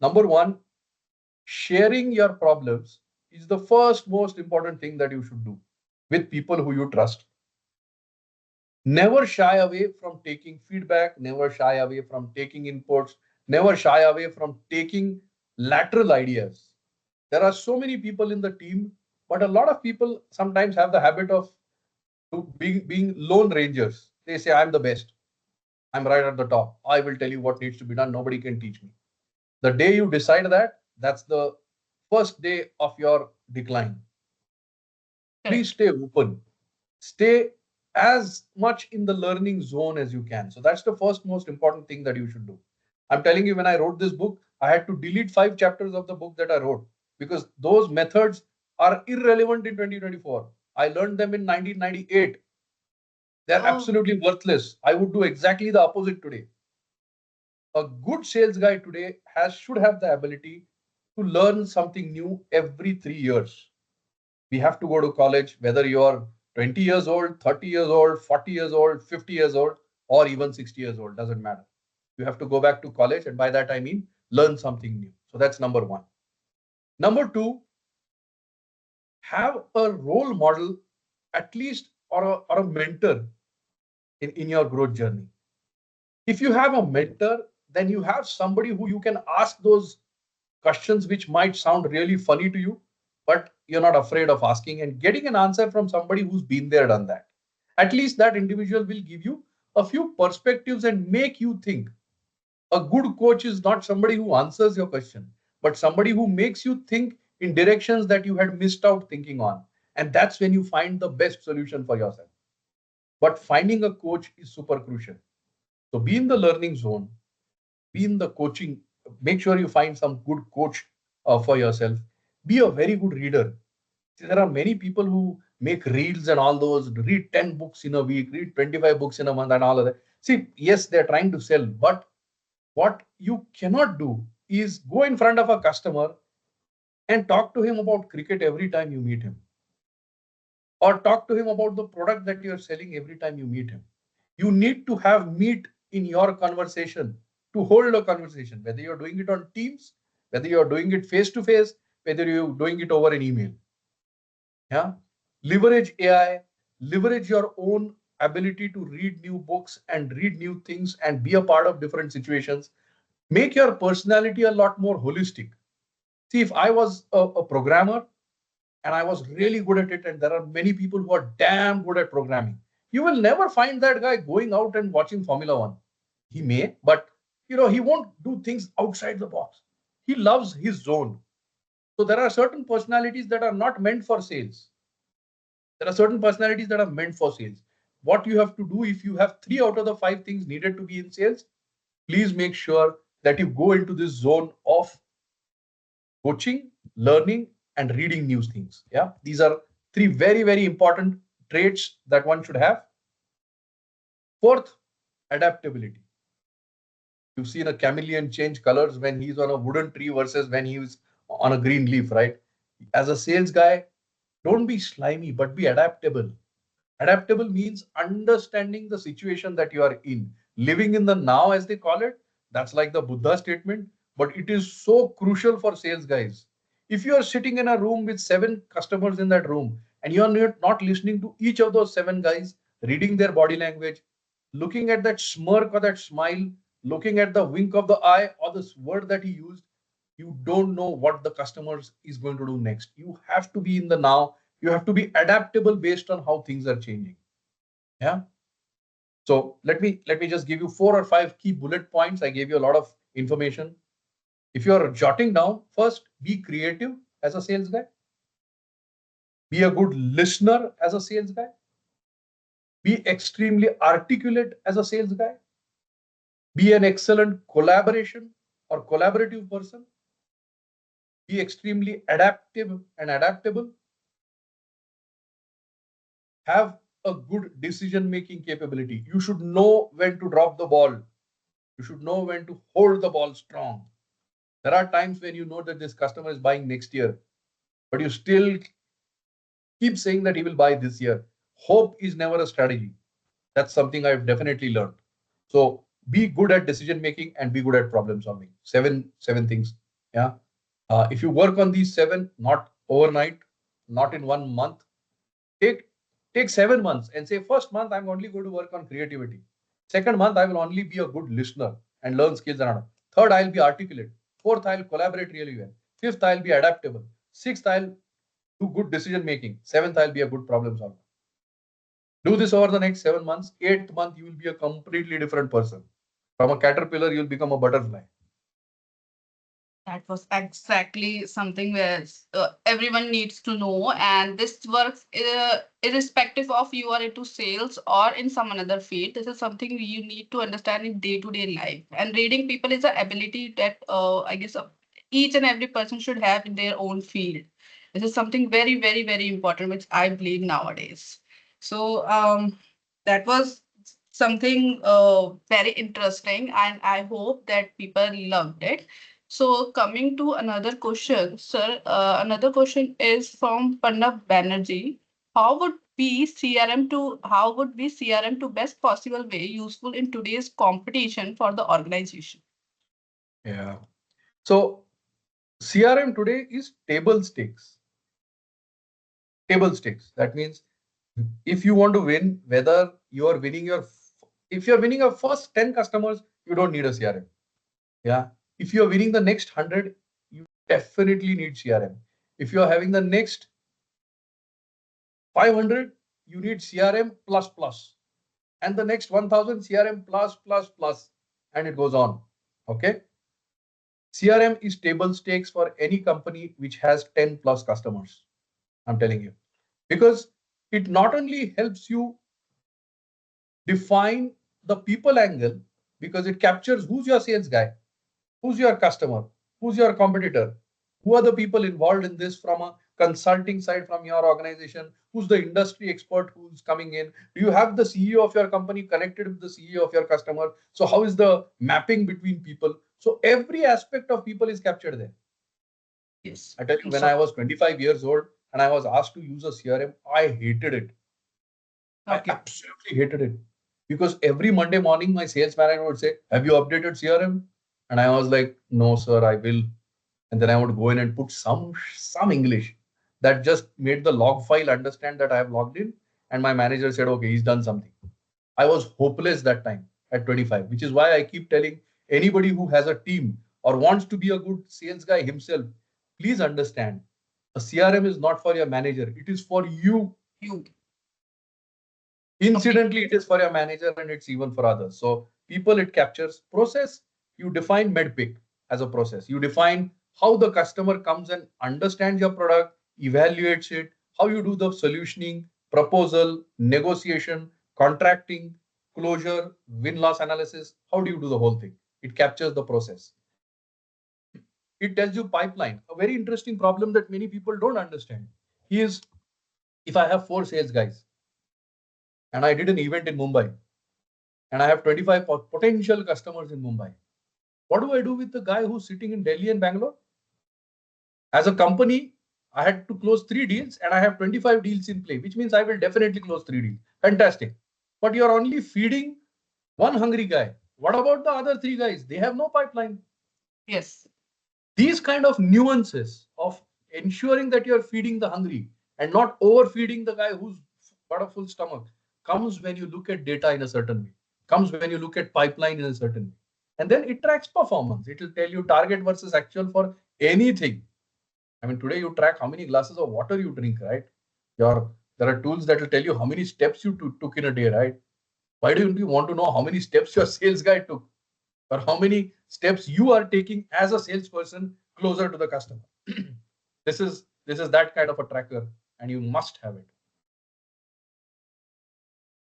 S2: number one, sharing your problems is the first most important thing that you should do with people who you trust. Never shy away from taking feedback, never shy away from taking inputs, never shy away from taking lateral ideas. There are so many people in the team, but a lot of people sometimes have the habit of being lone rangers. They say, I'm the best. I'm right at the top. I will tell you what needs to be done. Nobody can teach me. The day you decide that, that's the first day of your decline. Please
S3: Correct.
S2: stay open. Stay as much in the learning zone as you can. So that's the first most important thing that you should do. I'm telling you, when I wrote this book, I had to delete 5 chapters of the book that I wrote because those methods are irrelevant in 2024. I learned them in 1998. They're
S3: Oh,
S2: absolutely worthless. I would do exactly the opposite today. A good sales guy today should have the ability to learn something new every 3 years. We have to go to college, whether you're 20 years old, 30 years old, 40 years old, 50 years old, or even 60 years old, doesn't matter. You have to go back to college, and by that I mean learn something new. So that's number one. Number two, have a role model, at least, or a mentor in your growth journey. If you have a mentor, then you have somebody who you can ask those questions which might sound really funny to you, but you're not afraid of asking and getting an answer from somebody who's been there, done that. At least that individual will give you a few perspectives and make you think. A good coach is not somebody who answers your question, but somebody who makes you think in directions that you had missed out thinking on. And that's when you find the best solution for yourself. But finding a coach is super crucial. So be in the learning zone, be in the coaching. Make sure you find some good coach for yourself. Be a very good reader. See, there are many people who make reels and all those, read 10 books in a week, read 25 books in a month, and all of that. See, yes, they're trying to sell, but what you cannot do is go in front of a customer and talk to him about cricket every time you meet him, or talk to him about the product that you're selling every time you meet him. You need to have meat in your conversation to hold a conversation, whether you're doing it on Teams, whether you're doing it face to face, whether you're doing it over an email. Yeah. Leverage AI, leverage your own ability to read new books and read new things and be a part of different situations. Make your personality a lot more holistic. See, if I was a programmer and I was really good at it, and there are many people who are damn good at programming, you will never find that guy going out and watching Formula One. He may, but he won't do things outside the box. He loves his zone. So there are certain personalities that are not meant for sales. There are certain personalities that are meant for sales. What you have to do, if you have 3 out of the 5 things needed to be in sales, please make sure that you go into this zone of coaching, learning, and reading new things. Yeah, these are three very, very important traits that one should have. Fourth, adaptability. You've seen a chameleon change colors when he's on a wooden tree versus when he's on a green leaf, right? As a sales guy, don't be slimy, but be adaptable. Adaptable means understanding the situation that you are in, living in the now, as they call it. That's like the Buddha statement, but it is so crucial for sales guys. If you are sitting in a room with seven customers in that room and you are not listening to each of those seven guys, reading their body language, looking at that smirk or that smile, looking at the wink of the eye or this word that he used, you don't know what the customer is going to do next. You have to be in the now. You have to be adaptable based on how things are changing. Yeah. So let me just give you 4 or 5 key bullet points. I gave you a lot of information. If you are jotting down, first, be creative as a sales guy. Be a good listener as a sales guy. Be extremely articulate as a sales guy. Be an excellent collaboration or collaborative person. Be extremely adaptive and adaptable. Have a good decision making capability. You should know when to drop the ball. You should know when to hold the ball strong. There are times when you know that this customer is buying next year, but you still keep saying that he will buy this year. Hope is never a strategy. That's something I've definitely learned. So be good at decision making and be good at problem solving. Seven things. Yeah. If you work on these seven, not overnight, not in 1 month, take take 7 months and say, first month I'm only going to work on creativity. Second month I will only be a good listener and learn skills around. Third, I'll be articulate. Fourth, I'll collaborate really well. Fifth, I'll be adaptable. Sixth, I'll do good decision making. Seventh, I'll be a good problem solver. Do this over the next 7 months. Eighth month, you will be a completely different person. From a caterpillar, you'll become a butterfly.
S3: That was exactly something where everyone needs to know, and this works irrespective of you are into sales or in some another field. This is something you need to understand in day to day life. And reading people is an ability that I guess each and every person should have in their own field. This is something very, very, very important, which I believe nowadays. So that was something very interesting, and I hope that people loved it. So coming to another question, sir, another question is from Pannab Banerjee. How would be CRM to best possible way useful in today's competition for the organization?
S2: Yeah. So CRM today is table stakes. Table stakes. That means if you want to win, whether you are winning if you're winning your first 10 customers, you don't need a CRM. Yeah. If you're winning the next 100, you definitely need CRM. If you're having the next 500, you need CRM plus plus. And the next 1000 CRM plus plus plus. And it goes on. Okay. CRM is table stakes for any company which has 10 plus customers. I'm telling you. Because it not only helps you define the people angle, because it captures who's your sales guy, who's your customer, who's your competitor, who are the people involved in this from a consulting side from your organization, who's the industry expert who's coming in, do you have the CEO of your company connected with the CEO of your customer, so how is the mapping between people, so every aspect of people is captured there.
S3: Yes.
S2: I tell you, when
S3: So
S2: I was 25 years old and I was asked to use a CRM, I hated it. I
S3: okay.
S2: absolutely hated it because every Monday morning, my sales manager would say, "Have you updated CRM?" And I was like, "No, sir, I will." And then I would go in and put some English that just made the log file understand that I have logged in. And my manager said, "Okay, he's done something." I was hopeless that time at 25, which is why I keep telling anybody who has a team or wants to be a good sales guy himself, please understand, a CRM is not for your manager; it is for you.
S3: You. Okay.
S2: Incidentally, it is for your manager and it's even for others. So people it captures. Process, you define medpic as a process. You define how the customer comes and understands your product, evaluates it, how you do the solutioning, proposal, negotiation, contracting, closure, win-loss analysis. How do you do the whole thing? It captures the process. It tells you pipeline. A very interesting problem that many people don't understand is if I have 4 sales guys, and I did an event in Mumbai, and I have 25 potential customers in Mumbai. What do I do with the guy who's sitting in Delhi and Bangalore? As a company, I had to close 3 deals and I have 25 deals in play, which means I will definitely close 3 deals. Fantastic. But you're only feeding one hungry guy. What about the other 3 guys? They have no pipeline.
S3: Yes.
S2: These kind of nuances of ensuring that you're feeding the hungry and not overfeeding the guy who's got a full stomach comes when you look at data in a certain way, comes when you look at pipeline in a certain way. And then it tracks performance. It will tell you target versus actual for anything. I mean, today you track how many glasses of water you drink, right? There are tools that will tell you how many steps you took in a day, right? Why don't you want to know how many steps your sales guy took, or how many steps you are taking as a salesperson closer to the customer? This is that kind of a tracker, and you must have it.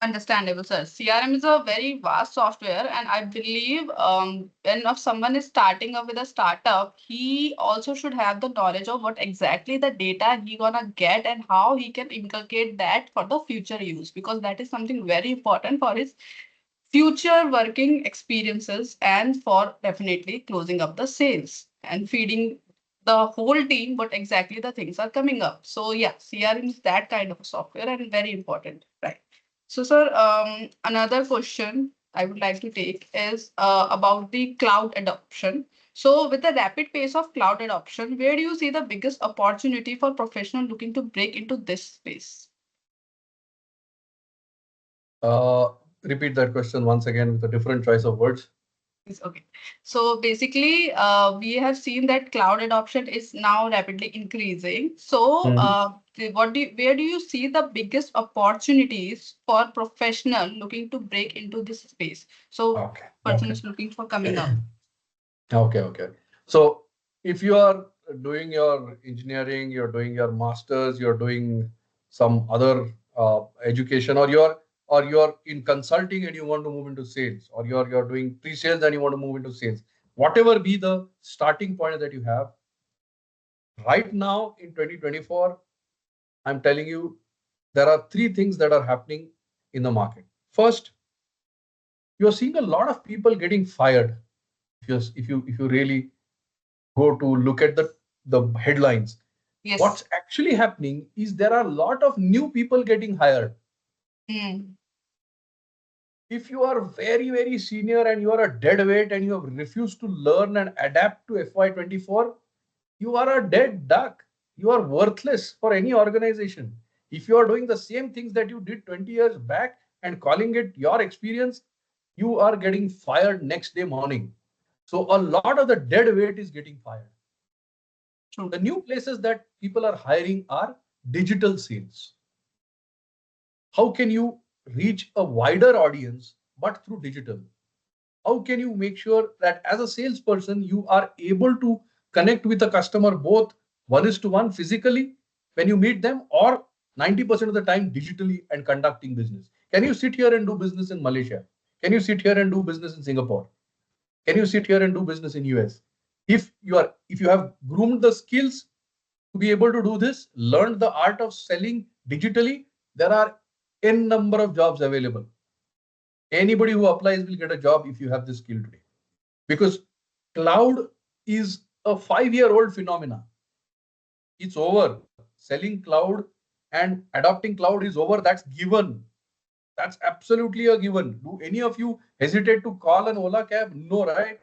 S3: Understandable, sir. CRM is a very vast software, and I believe when if someone is starting up with a startup, he also should have the knowledge of what exactly the data he gonna get and how he can inculcate that for the future use, because that is something very important for his future working experiences and for definitely closing up the sales and feeding the whole team what exactly the things are coming up. So yeah, CRM is that kind of a software and very important, right? So sir, another question I would like to take is about the cloud adoption. So with the rapid pace of cloud adoption, where do you see the biggest opportunity for professional looking to break into this space?
S2: Repeat that question once again with a different choice of words.
S3: Okay. So basically, we have seen that cloud adoption is now rapidly increasing. So,
S2: Mhm.
S3: where do you see the biggest opportunities for professional looking to break into this space? So,
S2: Okay.
S3: person
S2: Okay.
S3: is looking for coming up.
S2: Okay. Okay. So if you are doing your engineering, you're doing your masters, you're doing some other education, or you're in consulting and you want to move into sales, or you're doing pre-sales and you want to move into sales, whatever be the starting point that you have right now in 2024, I'm telling you, there are 3 things that are happening in the market. First, you're seeing a lot of people getting fired. If you really go to look at the headlines,
S3: Yes.
S2: what's actually happening is there are a lot of new people getting hired.
S3: Hmm.
S2: If you are very, very senior and you are a dead weight and you have refused to learn and adapt to FY24, you are a dead duck. You are worthless for any organization. If you are doing the same things that you did 20 years back and calling it your experience, you are getting fired next day morning. So a lot of the dead weight is getting fired.
S3: True.
S2: The new places that people are hiring are digital sales. How can you reach a wider audience but through digital? How can you make sure that as a salesperson you are able to connect with a customer both one is to one physically when you meet them, or 90% of the time digitally and conducting business? Can you sit here and do business in Malaysia? Can you sit here and do business in Singapore? Can you sit here and do business in US? If you have groomed the skills to be able to do this, learn the art of selling digitally, there are n number of jobs available. Anybody who applies will get a job if you have this skill today. Because cloud is a 5-year-old phenomena. It's over. Selling cloud and adopting cloud is over. That's given. That's absolutely a given. Do any of you hesitate to call an Ola cab? No, right?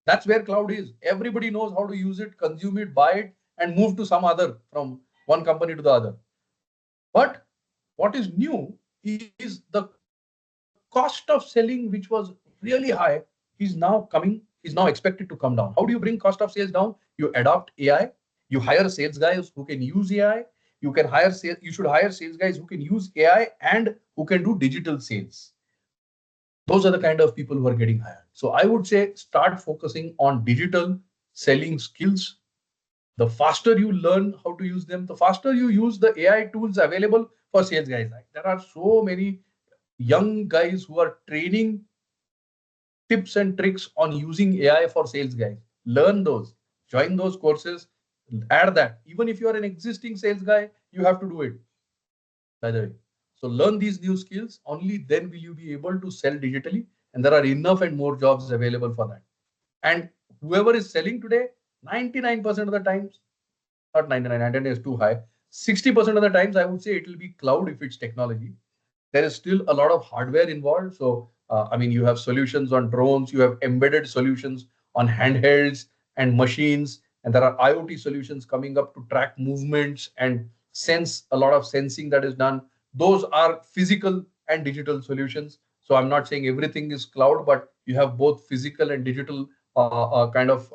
S2: That's where cloud is. Everybody knows how to use it, consume it, buy it, and move to some other from one company to the other. But what is new is the cost of selling, which was really high, is now expected to come down. How do you bring cost of sales down? You adopt AI, you hire sales guys who can use AI, you should hire sales guys who can use AI and who can do digital sales. Those are the kind of people who are getting hired. So I would say start focusing on digital selling skills. The faster you learn how to use them, the faster you use the AI tools available for sales guys. Like, there are so many young guys who are training tips and tricks on using AI for sales guys. Learn those, join those courses, add that. Even if you are an existing sales guy, you have to do it, by the way. So learn these new skills. Only then will you be able to sell digitally. And there are enough and more jobs available for that. And whoever is selling today, 99% of the times, not 99, 99 is too high. 60% of the times, I would say it will be cloud if it's technology. There is still a lot of hardware involved. So, I mean, you have solutions on drones, you have embedded solutions on handhelds and machines, and there are IoT solutions coming up to track movements and sense a lot of sensing that is done. Those are physical and digital solutions. So, I'm not saying everything is cloud, but you have both physical and digital kind of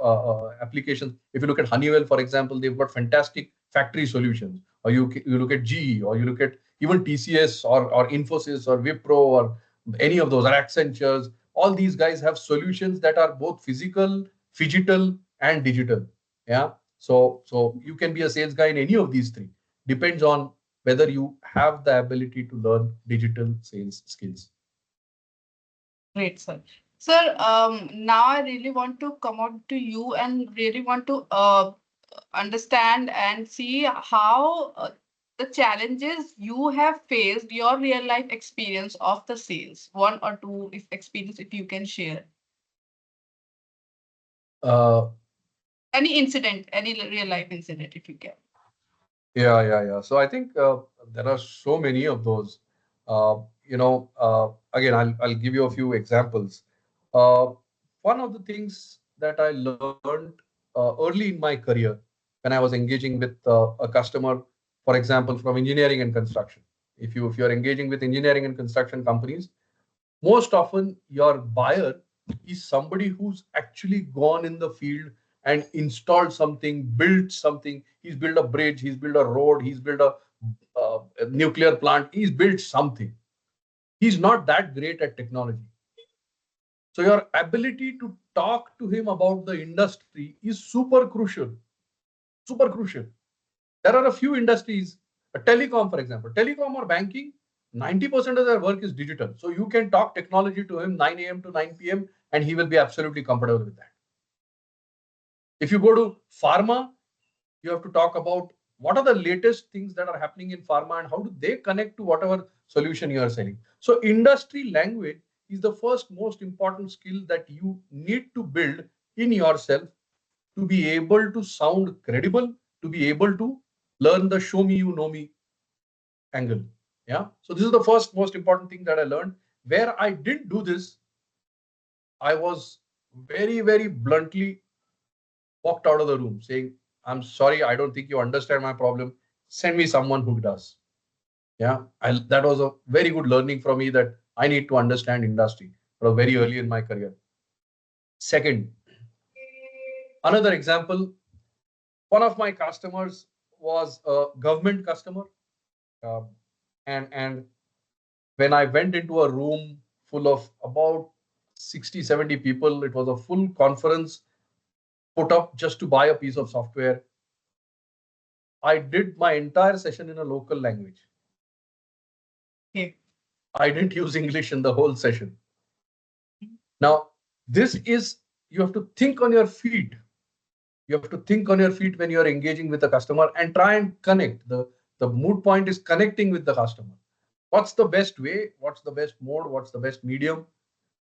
S2: applications. If you look at Honeywell, for example, they've got fantastic factory solutions. Or you look at GE, or you look at even TCS or Infosys or Wipro or any of those, or Accentures, all these guys have solutions that are both physical, phygital, and digital. Yeah. So you can be a sales guy in any of these three. Depends on whether you have the ability to learn digital sales skills.
S3: Great, sir. Sir, now I really want to come out to you and really want to understand and see how the challenges you have faced, your real life experience of the sales, one or two if experience if you can share.
S2: Uh,
S3: Any incident, any real life incident if you can.
S2: yeah. So I think there are so many of those. Again, I'll give you a few examples. Uh, One of the things that I learned early in my career when I was engaging with a customer, for example, from engineering and construction. If you're engaging with engineering and construction companies, most often your buyer is somebody who's actually gone in the field and installed something, built something. He's built a bridge, he's built a road, he's built a nuclear plant, he's built something. He's not that great at technology. So your ability to talk to him about the industry is super crucial. Super crucial. There are a few industries, telecom, for example, telecom or banking, 90% of their work is digital. So you can talk technology to him 9 a.m. to 9 p.m. and he will be absolutely comfortable with that. If you go to pharma, you have to talk about what are the latest things that are happening in pharma and how do they connect to whatever solution you are selling. So industry language is the first most important skill that you need to build in yourself to be able to sound credible, to be able to learn the show me you know me angle. Yeah. So this is the first most important thing that I learned. Where I didn't do this, I was very bluntly walked out of the room saying, I'm sorry, I don't think you understand my problem. Send me someone who does. Yeah. That was a very good learning for me that I need to understand industry. But very early in my career. Second, another example, one of my customers was a government customer. Um, and when I went into a room full of about 60, 70 people, it was a full conference put up just to buy a piece of software. I did my entire session in a local language.
S3: Okay.
S2: I didn't use English in the whole session. Now, this is, you have to think on your feet. You have to think on your feet when you are engaging with a customer and try and connect. The mood point is connecting with the customer. What's the best way? What's the best mode? What's the best medium?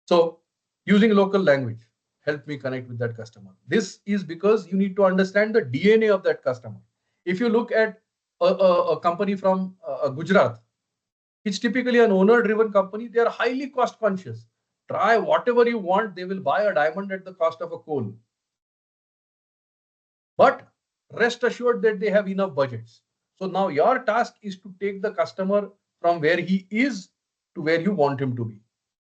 S2: So using local language helped me connect with that customer. This is because you need to understand the DNA of that customer. If you look at a company from Gujarat, it's typically an owner-driven company. They are highly cost conscious. Try whatever you want, they will buy a diamond at the cost of a coal. But rest assured that they have enough budgets. So now your task is to take the customer from where he is to where you want him to be.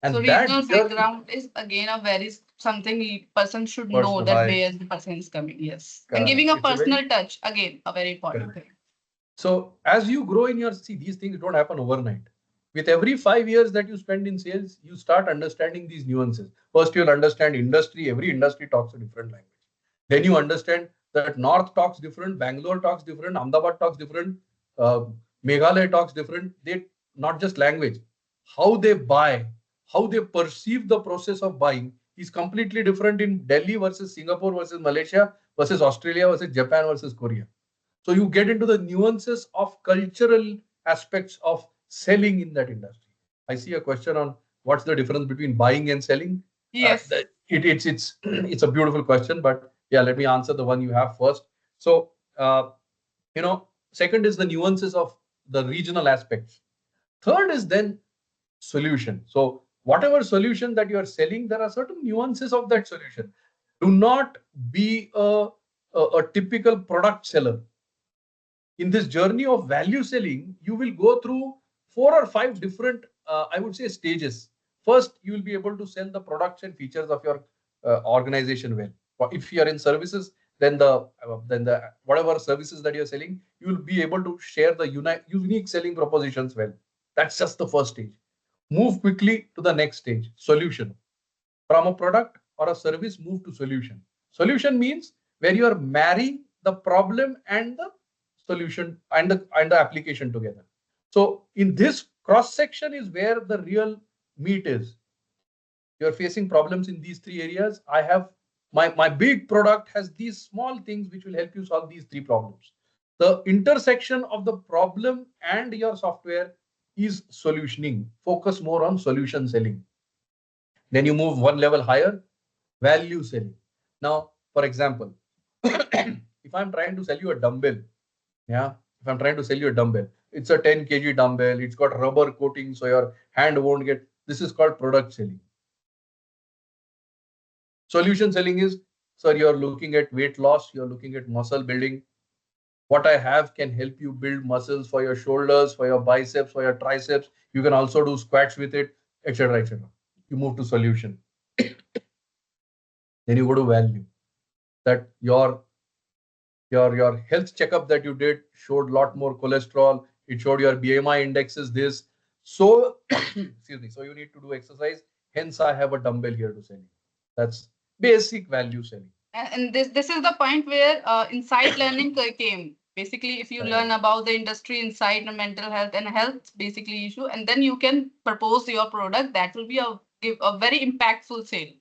S3: So
S2: And that
S3: regional
S2: journey,
S3: background is again a very something person should know that where
S2: personalized,
S3: the person is coming. Yes. And
S2: correct.
S3: giving a
S2: It's a very
S3: personal touch, again, a very important
S2: correct.
S3: thing.
S2: So as you grow in your, see, these things don't happen overnight. With every 5 years that you spend in sales, you start understanding these nuances. First, you'll understand industry. Every industry talks a different language. Then you understand that North talks different, Bangalore talks different, Ahmedabad talks different, uh, Meghalaya talks different. They not just language, how they buy, how they perceive the process of buying is completely different in Delhi versus Singapore versus Malaysia versus Australia versus Japan versus Korea. So you get into the nuances of cultural aspects of selling in that industry? I see a question on what's the difference between buying and selling.
S3: Yes.
S2: It's it's a beautiful question, but yeah, let me answer the one you have first. So second is the nuances of the regional aspects. Third is then solution. So whatever solution that you are selling, there are certain nuances of that solution. Do not be a typical product seller. In this journey of value selling, you will go through 4 or 5 different, I would say, stages. First, you will be able to sell the products and features of your organization well. If you are in services, then the whatever services that you're selling, you will be able to share the unique selling propositions well. That's just the first stage. Move quickly to the next stage, solution. From a product or a service, move to solution. Solution means where you are marrying the problem and the solution and the application together. So in this cross section is where the real meat is. You're facing problems in these 3 areas. I have my big product has these small things which will help you solve these 3 problems. The intersection of the problem and your software is solutioning. Focus more on solution selling. Then you move one level higher, value selling. Now, for example, if I'm trying to sell you a dumbbell, yeah, if I'm trying to sell you a dumbbell, it's a 10 kg dumbbell, it's got rubber coating so your hand won't get. This is called product selling. Solution selling is, sir, you're looking at weight loss, you're looking at muscle building. What I have can help you build muscles for your shoulders, for your biceps, for your triceps. You can also do squats with it, etc. etc. You move to solution. Then you go to value. That your health checkup that you did showed a lot more cholesterol. It showed your BMI index is this. So, excuse me. So you need to do exercise. Hence, I have a dumbbell here to sell you. That's basic value selling.
S3: And this is the point where insight learning came. Basically, if you learn
S2: Correct.
S3: about the industry insight and mental health and health basically issue, and then you can propose your product, that will be a very impactful sale.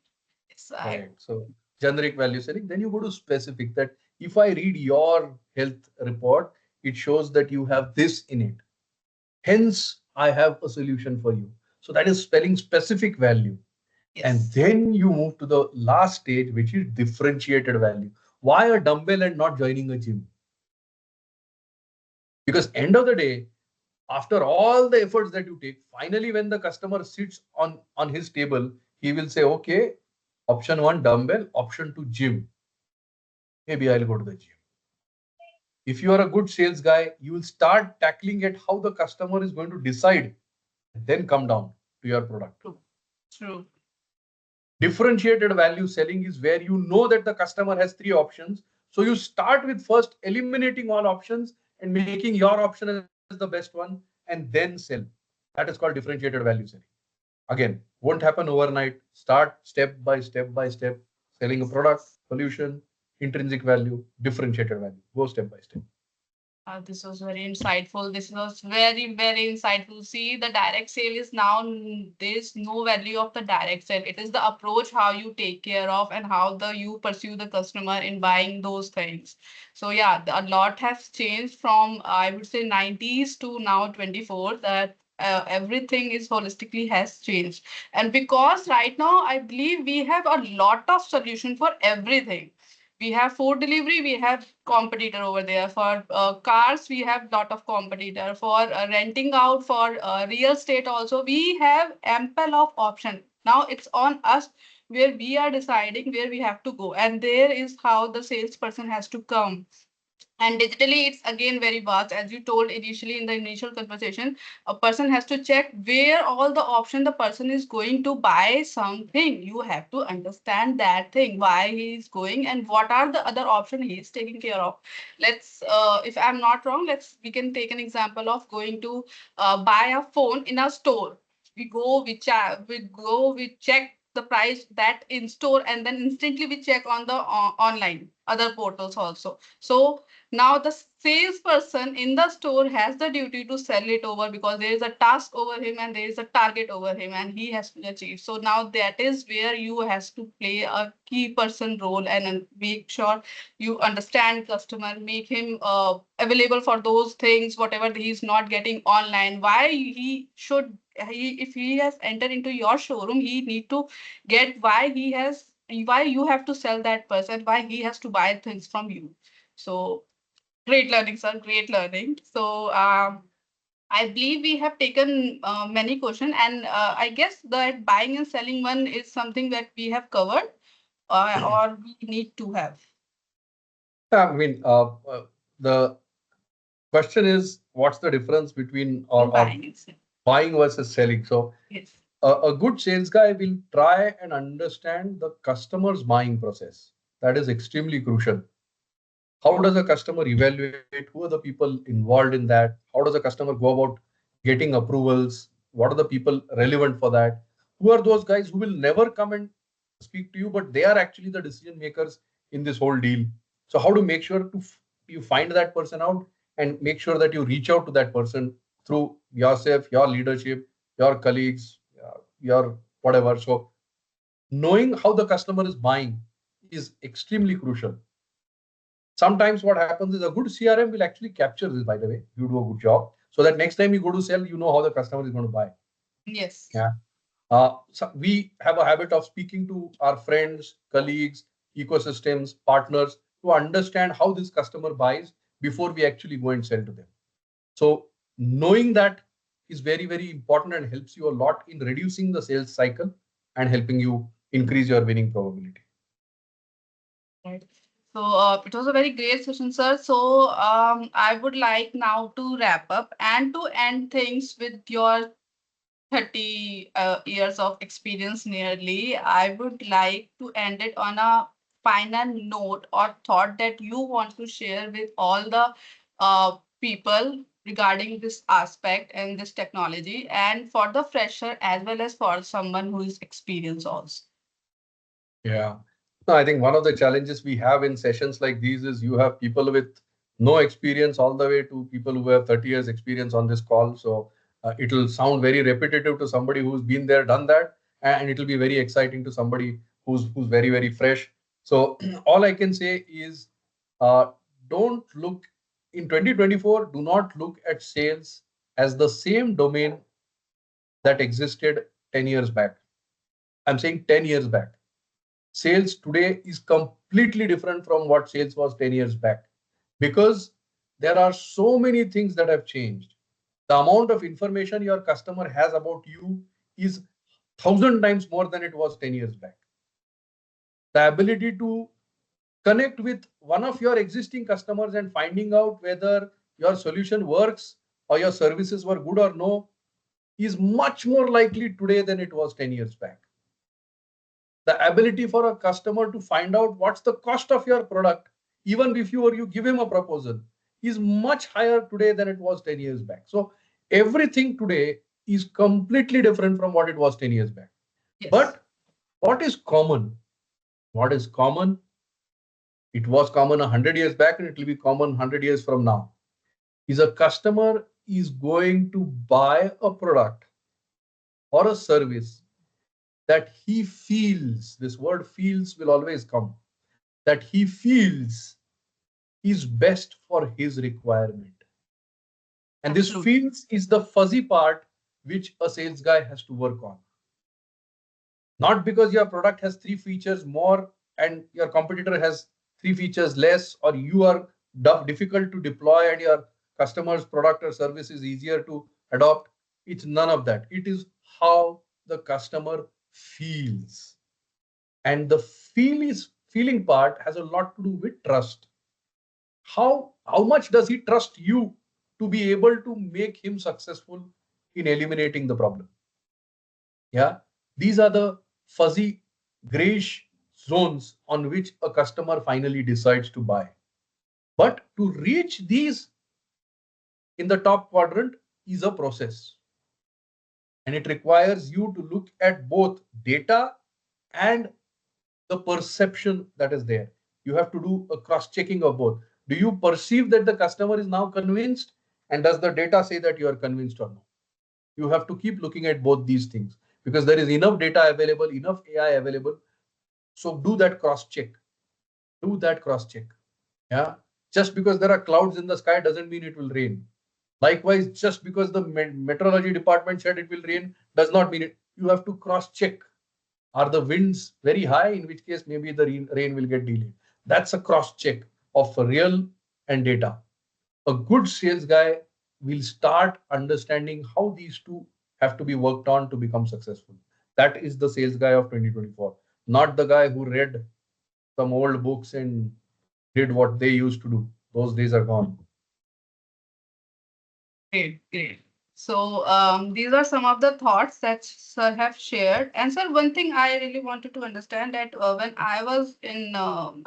S3: It's,
S2: Correct. So generic value selling. Then you go to specific. That if I read your health report, it shows that you have this in it. Hence, I have a solution for you. So that is spelling specific value. And
S3: yes.
S2: then you move to the last stage, which is differentiated value. Why a dumbbell and not joining a gym? Because end of the day, after all the efforts that you take, finally when the customer sits on his table, he will say, okay, option one dumbbell, option two gym. Maybe I'll go to the gym. If you are a good sales guy, you will start tackling at how the customer is going to decide, then come down to your product.
S3: True. True.
S2: Differentiated value selling is where you know that the customer has 3 options. So you start with first eliminating all options and making your option as the best one and then sell. That is called differentiated value selling. Again, won't happen overnight. Start step by step by step, selling a product, solution, intrinsic value, differentiated value. Go step by step.
S3: This was very insightful. This was very, very insightful. See, the direct sale is now, there's no value of the direct sale. It is the approach how you take care of and how the you pursue the customer in buying those things. So yeah, a lot has changed from I would say 90s to now 24. That everything is holistically has changed, and because right now I believe we have a lot of solution for everything. We have food delivery, we have competitor over there. For cars, we have lot of competitor. For renting out, for real estate also, we have ample of option. Now it's on us where we are deciding where we have to go, and there is how the salesperson has to come. And digitally, it's again very vast. As you told initially in the initial conversation, a person has to check where all the option the person is going to buy something. You have to understand that thing, why he is going and what are the other option he is taking care of. Let's, if I'm not wrong, we can take an example of going to buy a phone in a store. We go, we check the price that in store, and then instantly we check on the online other portals also. So now the salesperson in the store has the duty to sell it over, because there is a task over him and there is a target over him and he has to achieve. So now that is where you has to play a key person role, and make sure you understand customer, make him available for those things whatever he's not getting online. Why he should, if he has entered into your showroom, he need to get why he has, why you have to sell that person, why he has to buy things from you. So great learning, sir. Great learning. So I believe we have taken many questions, and I guess that buying and selling one is something that we have covered, or we need to have
S2: I mean, the question is, what's the difference between
S3: in
S2: or
S3: buying and selling.
S2: buying versus selling? So
S3: Yes.
S2: a good sales guy will try and understand the customer's buying process. That is extremely crucial. How does a customer evaluate? Who are the people involved in that? How does a customer go about getting approvals? What are the people relevant for that? Who are those guys who will never come and speak to you, but they are actually the decision makers in this whole deal? So how to make sure to you find that person out and make sure that you reach out to that person through yourself, your leadership, your colleagues, your whatever. So knowing how the customer is buying is extremely crucial. Sometimes what happens is a good CRM will actually capture this, by the way, you do a good job. So that next time you go to sell, you know how the customer is going to buy.
S3: Yes.
S2: Yeah. So we have a habit of speaking to our friends, colleagues, ecosystems, partners to understand how this customer buys before we actually go and sell to them. So knowing that is very, very important and helps you a lot in reducing the sales cycle and helping you increase your winning probability.
S3: Right. So it was a very great session, sir. So I would like now to wrap up and to end things with your 30 years of experience nearly. I would like to end it on a final note or thought that you want to share with all the people regarding this aspect and this technology, and for the fresher as well as for someone who is experienced also.
S2: Yeah. No, I think one of the challenges we have in sessions like these is you have people with no experience all the way to people who have 30 years experience on this call. So it'll sound very repetitive to somebody who's been there, done that, and it'll be very exciting to somebody who's very, very fresh. So all I can say is uh, don't look in 2024, do not look at sales as the same domain that existed 10 years back. I'm saying 10 years back. Sales today is completely different from what sales was 10 years back, because there are so many things that have changed. The amount of information your customer has about you is 1,000 times more than it was 10 years back. The ability to connect with one of your existing customers and finding out whether your solution works or your services were good or no is much more likely today than it was 10 years back. The ability for a customer to find out what's the cost of your product even before you give him a proposal is much higher today than it was 10 years back. So everything today is completely different from what it was 10 years back.
S3: Yes.
S2: But what is common? What is common? It was common 100 years back and it will be common 100 years from now. Is a customer is going to buy a product or a service that he feels, this word feels will always come, that he feels is best for his requirement. And this
S3: Absolutely.
S2: feels is the fuzzy part which a sales guy has to work on. Not because your product has three features more and your competitor has three features less, or you are difficult to deploy and your customer's product or service is easier to adopt. It's none of that. It is how the customer feels. And the feeling part has a lot to do with trust. How much does he trust you to be able to make him successful in eliminating the problem? Yeah, these are the fuzzy grayish zones on which a customer finally decides to buy. But to reach these in the top quadrant is a process, and it requires you to look at both data and the perception that is there. You have to do a cross checking of both. Do you perceive that the customer is now convinced? And does the data say that you are convinced or not? You have to keep looking at both these things because there is enough data available, enough AI available. So do that cross check. Do that cross check. Yeah. Just because there are clouds in the sky doesn't mean it will rain. Likewise, just because the meteorology department said it will rain does not mean it. You have to cross check. Are the winds very high? In which case, maybe the rain will get delayed. That's a cross check of real and data. A good sales guy will start understanding how these two have to be worked on to become successful. That is the sales guy of 2024, not the guy who read some old books and did what they used to do. Those days are gone.
S3: Great, great. So these are some of the thoughts that sir have shared. And sir, one thing I really wanted to understand that when I was in,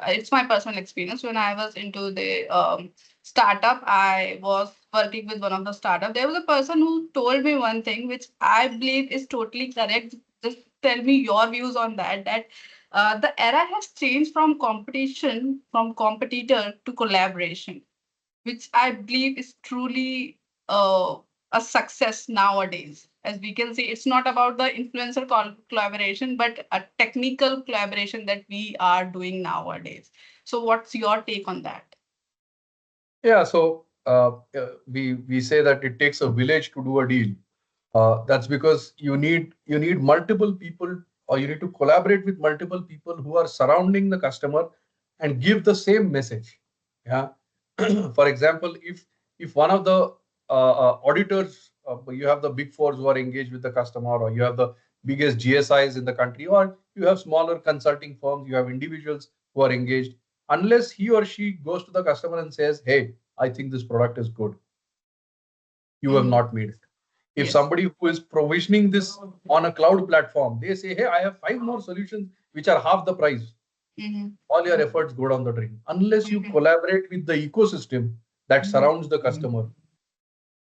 S3: it's my personal experience. When I was into the startup, I was working with one of the startup. There was a person who told me one thing, which I believe is totally correct. Just tell me your views on that. That the era has changed from competition, from competitor to collaboration, which I believe is truly uh, a success nowadays. As we can see, it's not about the influencer collaboration, but a technical collaboration that we are doing nowadays. So, what's your take on that?
S2: Yeah, so we say that it takes a village to do a deal. That's because you need multiple people, or you need to collaborate with multiple people who are surrounding the customer and give the same message. Yeah. For example, if one of the auditors, you have the big fours who are engaged with the customer, or you have the biggest GSIs in the country, or you have smaller consulting firms, you have individuals who are engaged. Unless he or she goes to the customer and says, "Hey, I think this product is good," you have
S3: Hmm.
S2: not made it. If
S3: Yes.
S2: somebody who is provisioning this on a cloud platform, they say, "Hey, I have five more solutions which are half the price,"
S3: Hmm.
S2: all your efforts go down the drain. Unless you
S3: Hmm.
S2: collaborate with the ecosystem that surrounds the customer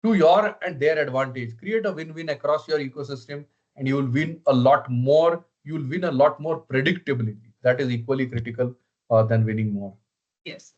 S2: to your and their advantage, create a win-win across your ecosystem, and you will win a lot more. You will win a lot more predictability. That is equally critical than winning more.
S3: Yes.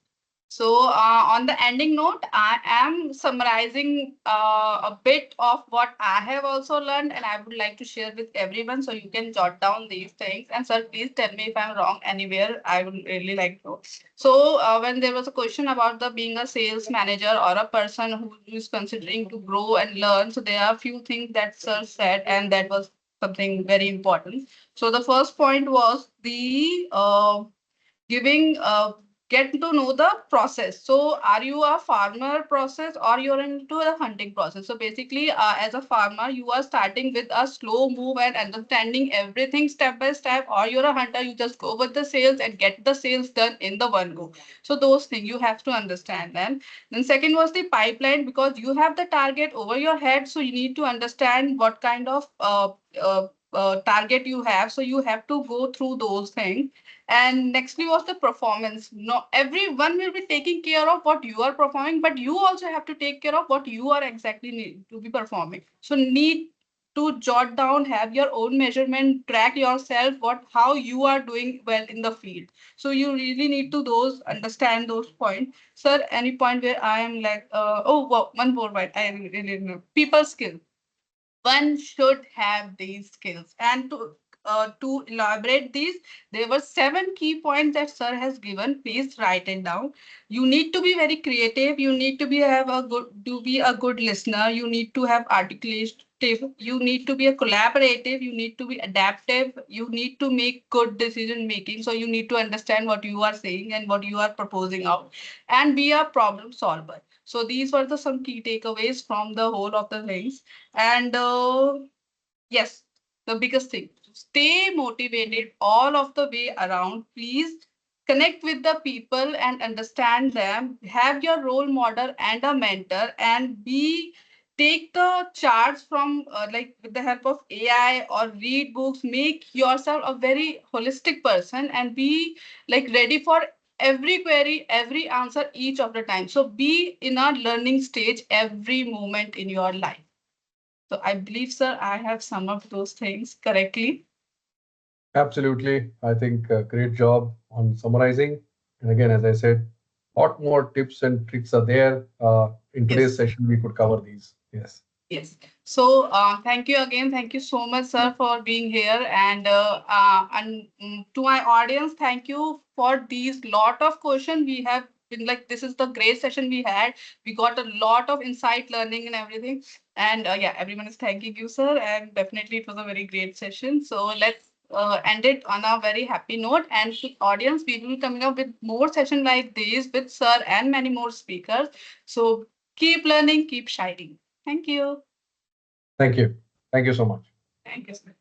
S3: So, on the ending note, I am summarizing a bit of what I have also learned, and I would like to share with everyone so you can jot down these things. And, sir, please tell me if I'm wrong anywhere. I would really like to. So, when there was a question about the being a sales manager or a person who is considering to grow and learn, so there are a few things that sir said, and that was something very important. So, the first point was the giving get to know the process. So are you a farmer process or you're into the hunting process? So basically, as a farmer, you are starting with a slow move and understanding everything step by step, or you're a hunter, you just go with the sales and get the sales done in the one go. So those things you have to understand them. Then second was the pipeline, because you have the target over your head, so you need to understand what kind of target you have, so you have to go through those things. And nextly was the performance. No, everyone will be taking care of what you are performing, but you also have to take care of what you are exactly need to be performing. So need to jot down, have your own measurement, track yourself, what how you are doing well in the field. So you really need to those understand those points. Sir, any point where I am like, oh, wow, one more point. I really know. People skill, one should have these skills. And to elaborate these, there were seven key points that sir has given. Please write it down. You need to be very creative. You need to be have a good to be a good listener. You need to have articulative. You need to be a collaborative. You need to be adaptive. You need to make good decision making. So you need to understand what you are saying and what you are proposing out, and be a problem solver. So these were the some key takeaways from the whole of the things. And yes, the biggest thing, stay motivated all of the way around. Please connect with the people and understand them. Have your role model and a mentor, and be take the charts from like with the help of AI or read books. Make yourself a very holistic person and be like ready for every query, every answer each of the time. So be in a learning stage every moment in your life. So I believe, sir, I have summed up those things correctly.
S2: Absolutely. I think great job on summarizing. And again, as I said, lot more tips and tricks are there. In today's
S3: Yes.
S2: session, we could cover these. Yes.
S3: Yes. So, thank you again. Thank you so much, sir, for being here. And to my audience, thank you for these lot of questions. We have been like, this is the great session we had. We got a lot of insight learning and everything. And yeah, everyone is thanking you, sir. And definitely it was a very great session. So let's end it on a very happy note. And to audience, we will be coming up with more session like this with sir and many more speakers. So keep learning, keep shining. Thank you.
S2: Thank you. Thank you so much.
S3: Thank you, sir.